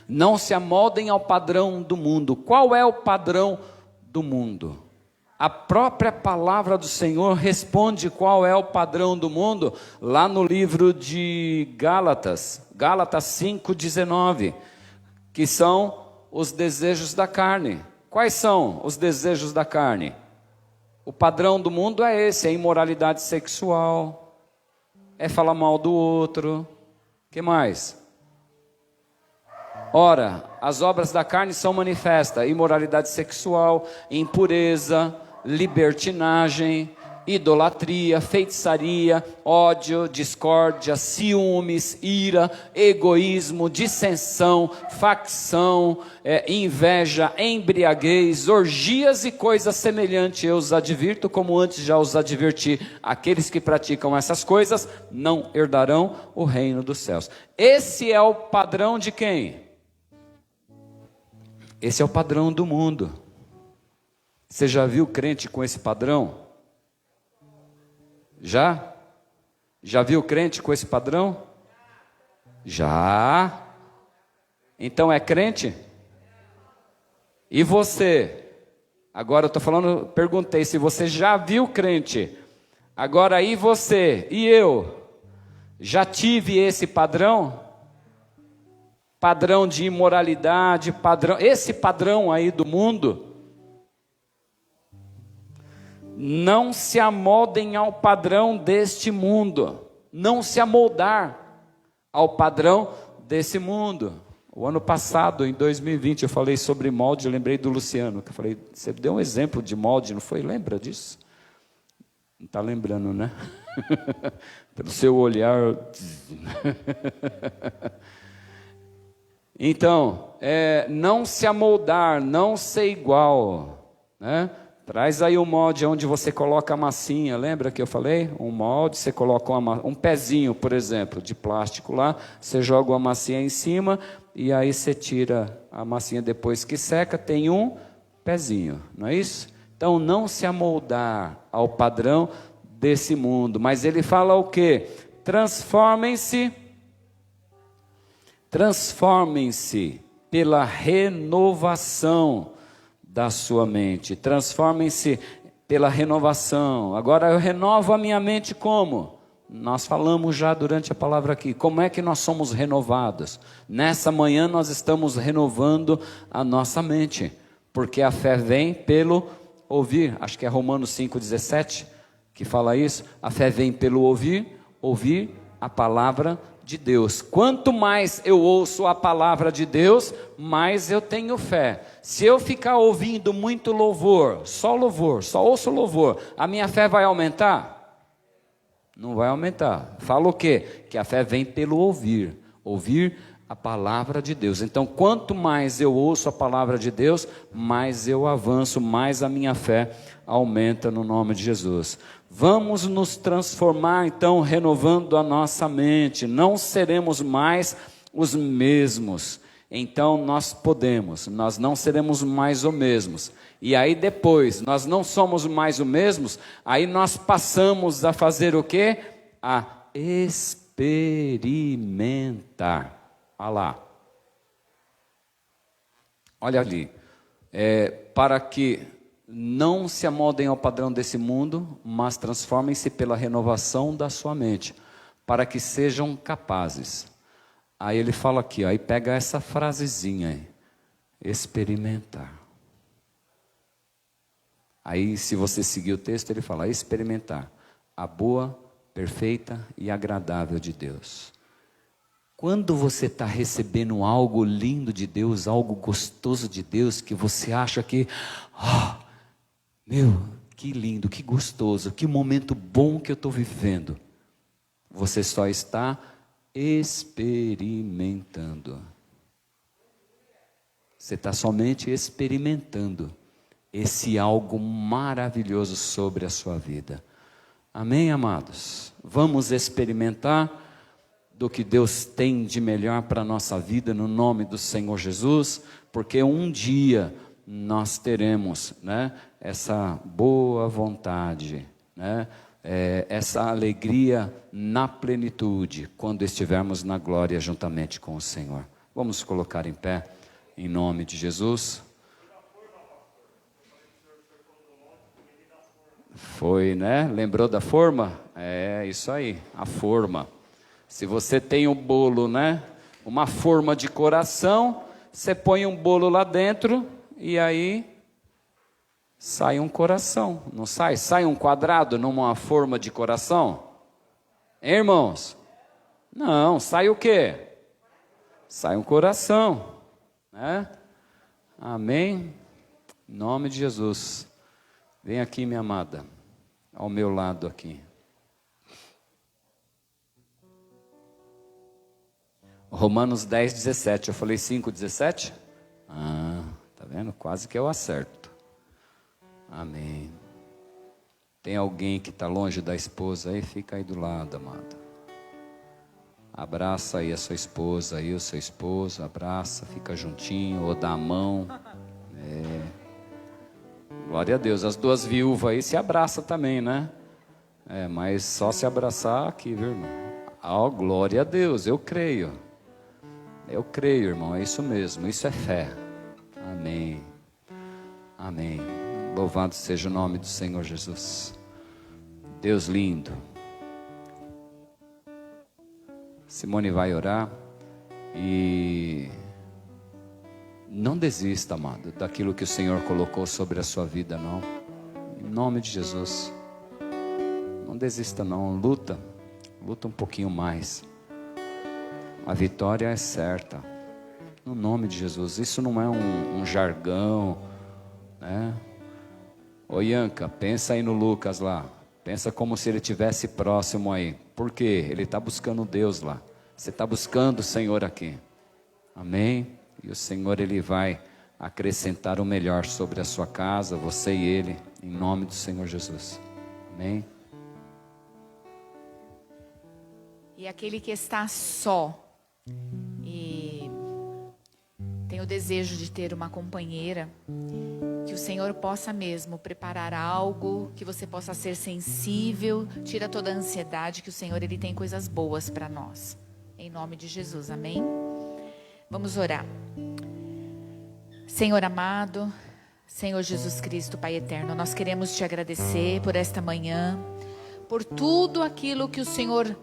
Não se amoldem ao padrão do mundo. Qual é o padrão do mundo? A própria palavra do Senhor responde qual é o padrão do mundo, lá no livro de Gálatas 5:19, que são os desejos da carne. Quais são os desejos da carne? O padrão do mundo é esse: é imoralidade sexual, é falar mal do outro. Que mais? Ora, as obras da carne são manifestas: imoralidade sexual, impureza, libertinagem, idolatria, feitiçaria, ódio, discórdia, ciúmes, ira, egoísmo, dissensão, facção, inveja, embriaguez, orgias e coisas semelhantes. Eu os advirto, como antes já os adverti, aqueles que praticam essas coisas não herdarão o reino dos céus. Esse é o padrão de quem? Esse é o padrão do mundo. Você já viu crente com esse padrão? Já? Já viu crente com esse padrão? Já. Então é crente? E você? Agora eu estou falando, perguntei se você já viu crente. Agora e você? E eu? Já tive esse padrão? Padrão de imoralidade, padrão, esse padrão aí do mundo? Não se amoldem ao padrão deste mundo. Não se amoldar ao padrão desse mundo. O ano passado, em 2020, eu falei sobre molde, eu lembrei do Luciano, que eu falei, você deu um exemplo de molde, não foi? Lembra disso? Não está lembrando, né? Pelo seu olhar. Então, não se amoldar, não ser igual, né? Traz aí um molde onde você coloca a massinha, lembra que eu falei? Um molde, você coloca um pezinho, por exemplo, de plástico lá, você joga uma massinha em cima e aí você tira a massinha depois que seca, tem um pezinho, não é isso? Então não se amoldar ao padrão desse mundo, mas ele fala o quê? Transformem-se pela renovação da sua mente. Transformem-se pela renovação. Agora eu renovo a minha mente como? Nós falamos já durante a palavra aqui. Como é que nós somos renovados? Nessa manhã nós estamos renovando a nossa mente. Porque a fé vem pelo ouvir. Acho que é Romanos 5,17 que fala isso. A fé vem pelo ouvir a palavra de Deus. Quanto mais eu ouço a palavra de Deus, mais eu tenho fé. Se eu ficar ouvindo muito louvor, só ouço louvor, a minha fé vai aumentar? Não vai aumentar. Fala o quê? Que a fé vem pelo ouvir a palavra de Deus. Então, quanto mais eu ouço a palavra de Deus, mais eu avanço, mais a minha fé aumenta no nome de Jesus. Vamos nos transformar, então, renovando a nossa mente. Não seremos mais os mesmos. Então, nós não seremos mais os mesmos. E aí depois, nós não somos mais os mesmos, aí nós passamos a fazer o quê? A experimentar. Olha lá. Olha ali. Para que não se amoldem ao padrão desse mundo, mas transformem-se pela renovação da sua mente, para que sejam capazes. Aí ele fala aqui, aí pega essa frasezinha aí, experimentar. Aí se você seguir o texto, ele fala, experimentar a boa, perfeita e agradável de Deus. Quando você está recebendo algo lindo de Deus, algo gostoso de Deus, que você acha que, meu, que lindo, que gostoso, que momento bom que eu estou vivendo. Você só está experimentando. Você está somente experimentando esse algo maravilhoso sobre a sua vida. Amém, amados? Vamos experimentar do que Deus tem de melhor para a nossa vida no nome do Senhor Jesus, porque um dia nós teremos, né, essa boa vontade, né, essa alegria na plenitude, quando estivermos na glória juntamente com o Senhor. Vamos colocar em pé, em nome de Jesus. Foi, né? Lembrou da forma? É isso aí, a forma. Se você tem um bolo, né? Uma forma de coração, você põe um bolo lá dentro e aí sai um coração, não sai? Sai um quadrado numa forma de coração? Hein, irmãos? Não, sai o quê? Sai um coração, né? Amém? Em nome de Jesus. Vem aqui, minha amada. ao meu lado aqui. Romanos 10, 17. Eu falei 5, 17? Tá vendo? Quase que eu acerto. Amém. Tem alguém que está longe da esposa aí? Fica aí do lado, amado. Abraça aí a sua esposa, aí o seu esposo. Abraça, fica juntinho, ou dá a mão. Glória a Deus. As duas viúvas aí se abraçam também, né? Mas só se abraçar aqui, viu, irmão? Glória a Deus, eu creio. Eu creio, irmão, é isso mesmo, isso é fé. Amém. Amém. Louvado seja o nome do Senhor Jesus. Deus lindo. Simone vai orar e não desista, amado, daquilo que o Senhor colocou sobre a sua vida, não. Em nome de Jesus. Não desista não, luta um pouquinho mais. A vitória é certa, no nome de Jesus. Isso não é um jargão, né? Ô Ianca, pensa aí no Lucas lá. Pensa como se ele estivesse próximo aí. Por quê? Ele está buscando Deus lá. Você está buscando o Senhor aqui. Amém? E o Senhor, Ele vai acrescentar o melhor sobre a sua casa, você e Ele, em nome do Senhor Jesus. Amém? E aquele que está só e tem o desejo de ter uma companheira, que o Senhor possa mesmo preparar algo, que você possa ser sensível, tira toda a ansiedade, que o Senhor, Ele tem coisas boas para nós. Em nome de Jesus, amém? Vamos orar. Senhor amado, Senhor Jesus Cristo, Pai eterno, nós queremos te agradecer por esta manhã, por tudo aquilo que o Senhor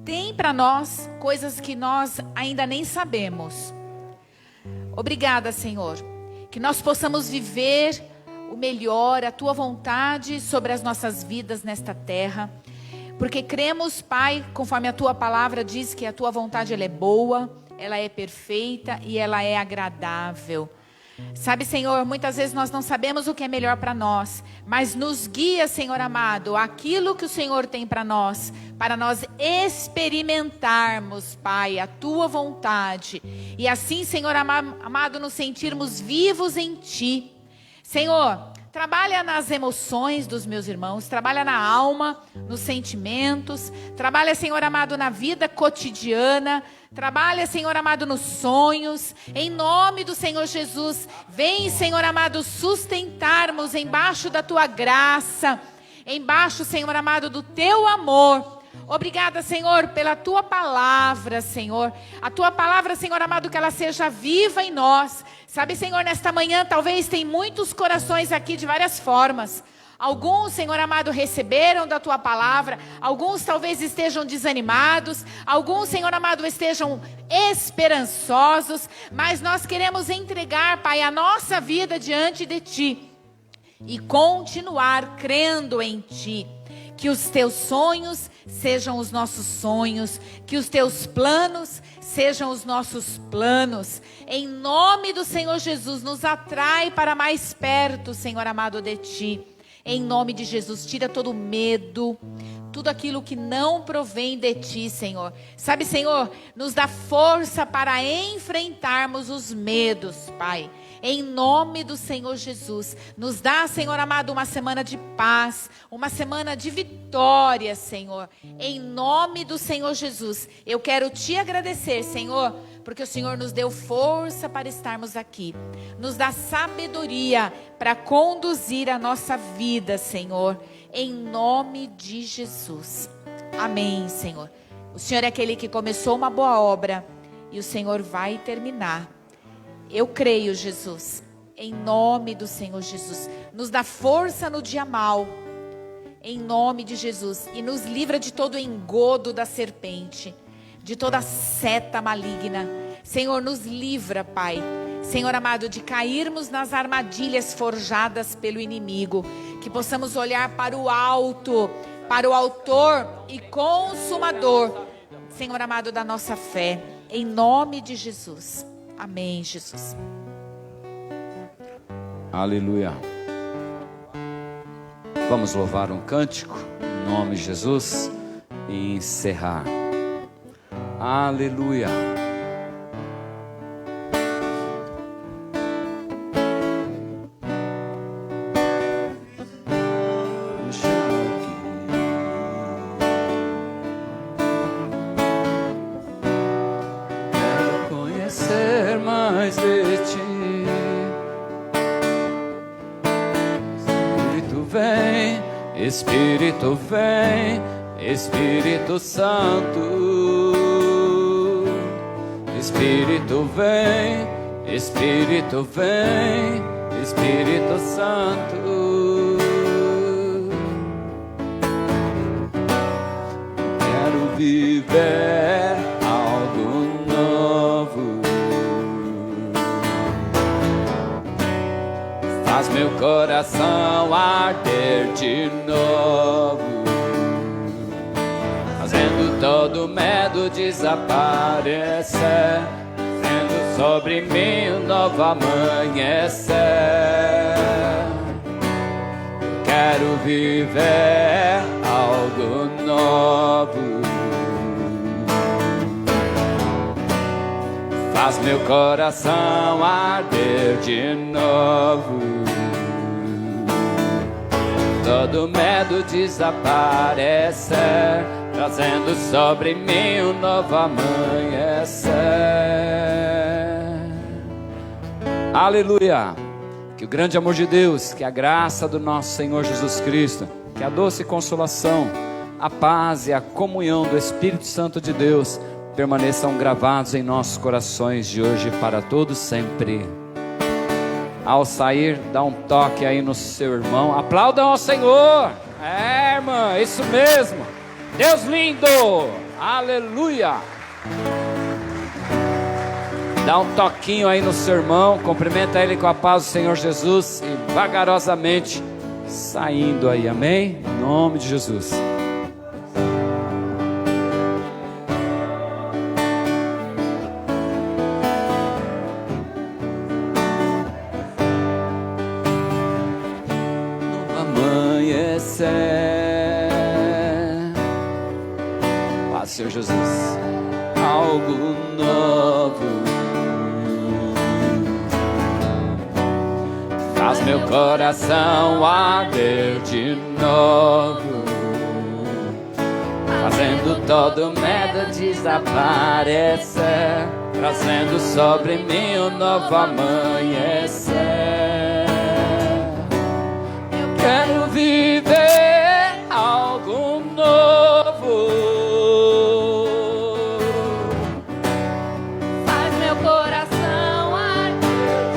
tem para nós, coisas que nós ainda nem sabemos. Obrigada, Senhor, que nós possamos viver o melhor, a Tua vontade sobre as nossas vidas nesta terra, porque cremos, Pai, conforme a Tua palavra diz que a Tua vontade ela é boa, ela é perfeita e ela é agradável. Sabe, Senhor, muitas vezes nós não sabemos o que é melhor para nós, mas nos guia, Senhor amado, aquilo que o Senhor tem para nós experimentarmos, Pai, a Tua vontade, e assim, Senhor amado, nos sentirmos vivos em Ti. Senhor, trabalha nas emoções dos meus irmãos, trabalha na alma, nos sentimentos, trabalha, Senhor amado, na vida cotidiana, trabalha, Senhor amado, nos sonhos, em nome do Senhor Jesus. Vem, Senhor amado, sustentarmos embaixo da Tua graça, embaixo, Senhor amado, do Teu amor. Obrigada, Senhor, pela Tua palavra, Senhor. A Tua palavra, Senhor amado, que ela seja viva em nós. Sabe, Senhor, nesta manhã, talvez tem muitos corações aqui de várias formas. Alguns, Senhor amado, receberam da Tua palavra. Alguns talvez estejam desanimados. Alguns, Senhor amado, estejam esperançosos. Mas nós queremos entregar, Pai, a nossa vida diante de Ti. E continuar crendo em Ti. Que os Teus sonhos sejam os nossos sonhos. Que os Teus planos sejam os nossos planos. Em nome do Senhor Jesus, nos atrai para mais perto, Senhor amado, de Ti. Em nome de Jesus, tira todo o medo, tudo aquilo que não provém de Ti, Senhor. Sabe, Senhor, nos dá força para enfrentarmos os medos, Pai. Em nome do Senhor Jesus, nos dá, Senhor amado, uma semana de paz, uma semana de vitória, Senhor. Em nome do Senhor Jesus, eu quero Te agradecer, Senhor, porque o Senhor nos deu força para estarmos aqui. Nos dá sabedoria para conduzir a nossa vida, Senhor. Em nome de Jesus. Amém, Senhor. O Senhor é aquele que começou uma boa obra e o Senhor vai terminar. Eu creio, Jesus, em nome do Senhor Jesus. Nos dá força no dia mau, em nome de Jesus. E nos livra de todo o engodo da serpente, de toda seta maligna. Senhor, nos livra, Pai. Senhor amado, de cairmos nas armadilhas forjadas pelo inimigo. Que possamos olhar para o alto, para o autor e consumador, Senhor amado, da nossa fé. Em nome de Jesus. Amém, Jesus. Aleluia. vamos louvar um cântico, em nome de Jesus, e encerrar. Aleluia. Quero conhecer mais de ti. Espírito vem, Espírito Santo. Espírito vem, Espírito vem, Espírito Santo. Quero viver algo novo. Faz meu coração arder de novo, fazendo todo medo desaparecer, sendo sobre mim um novo amanhecer. Quero viver algo novo. Faz meu coração arder de novo, todo medo desaparecer, trazendo sobre mim um novo amanhecer. Aleluia! Que o grande amor de Deus, que a graça do nosso Senhor Jesus Cristo, que a doce consolação, a paz e a comunhão do Espírito Santo de Deus permaneçam gravados em nossos corações de hoje e para todos sempre. Ao sair, dá um toque aí no seu irmão. Aplaudam ao Senhor. É, irmã, isso mesmo. Deus lindo. Aleluia. Dá um toquinho aí no seu irmão. Cumprimenta ele com a paz do Senhor Jesus. E vagarosamente saindo aí, amém? Em nome de Jesus. Paz, Senhor Jesus, algo novo. Faz meu coração arder de novo, fazendo todo medo desaparecer, trazendo sobre mim um novo amanhecer. Quero viver algo novo. Faz meu coração arder,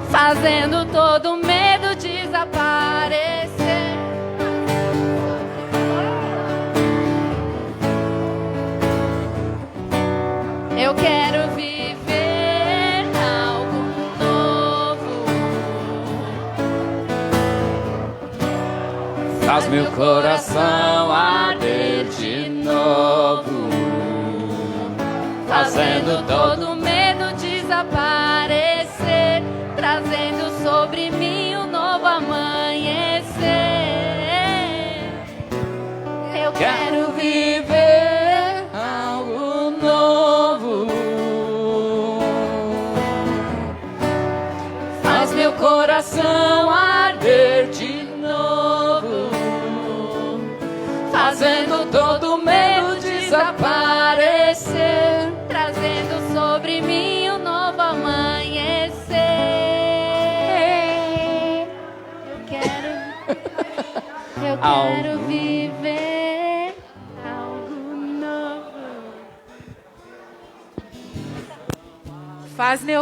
fazendo todo medo desaparecer. Eu quero viver algo novo. Faz meu coração arder de novo, fazendo todo medo desaparecer, trazendo sobre mim um novo amanhecer. Eu quero viver algo novo. Faz meu coração arder de novo, fazendo todo medo desaparecer, trazendo sobre mim um novo amanhecer. Eu quero viver algo novo. Faz meu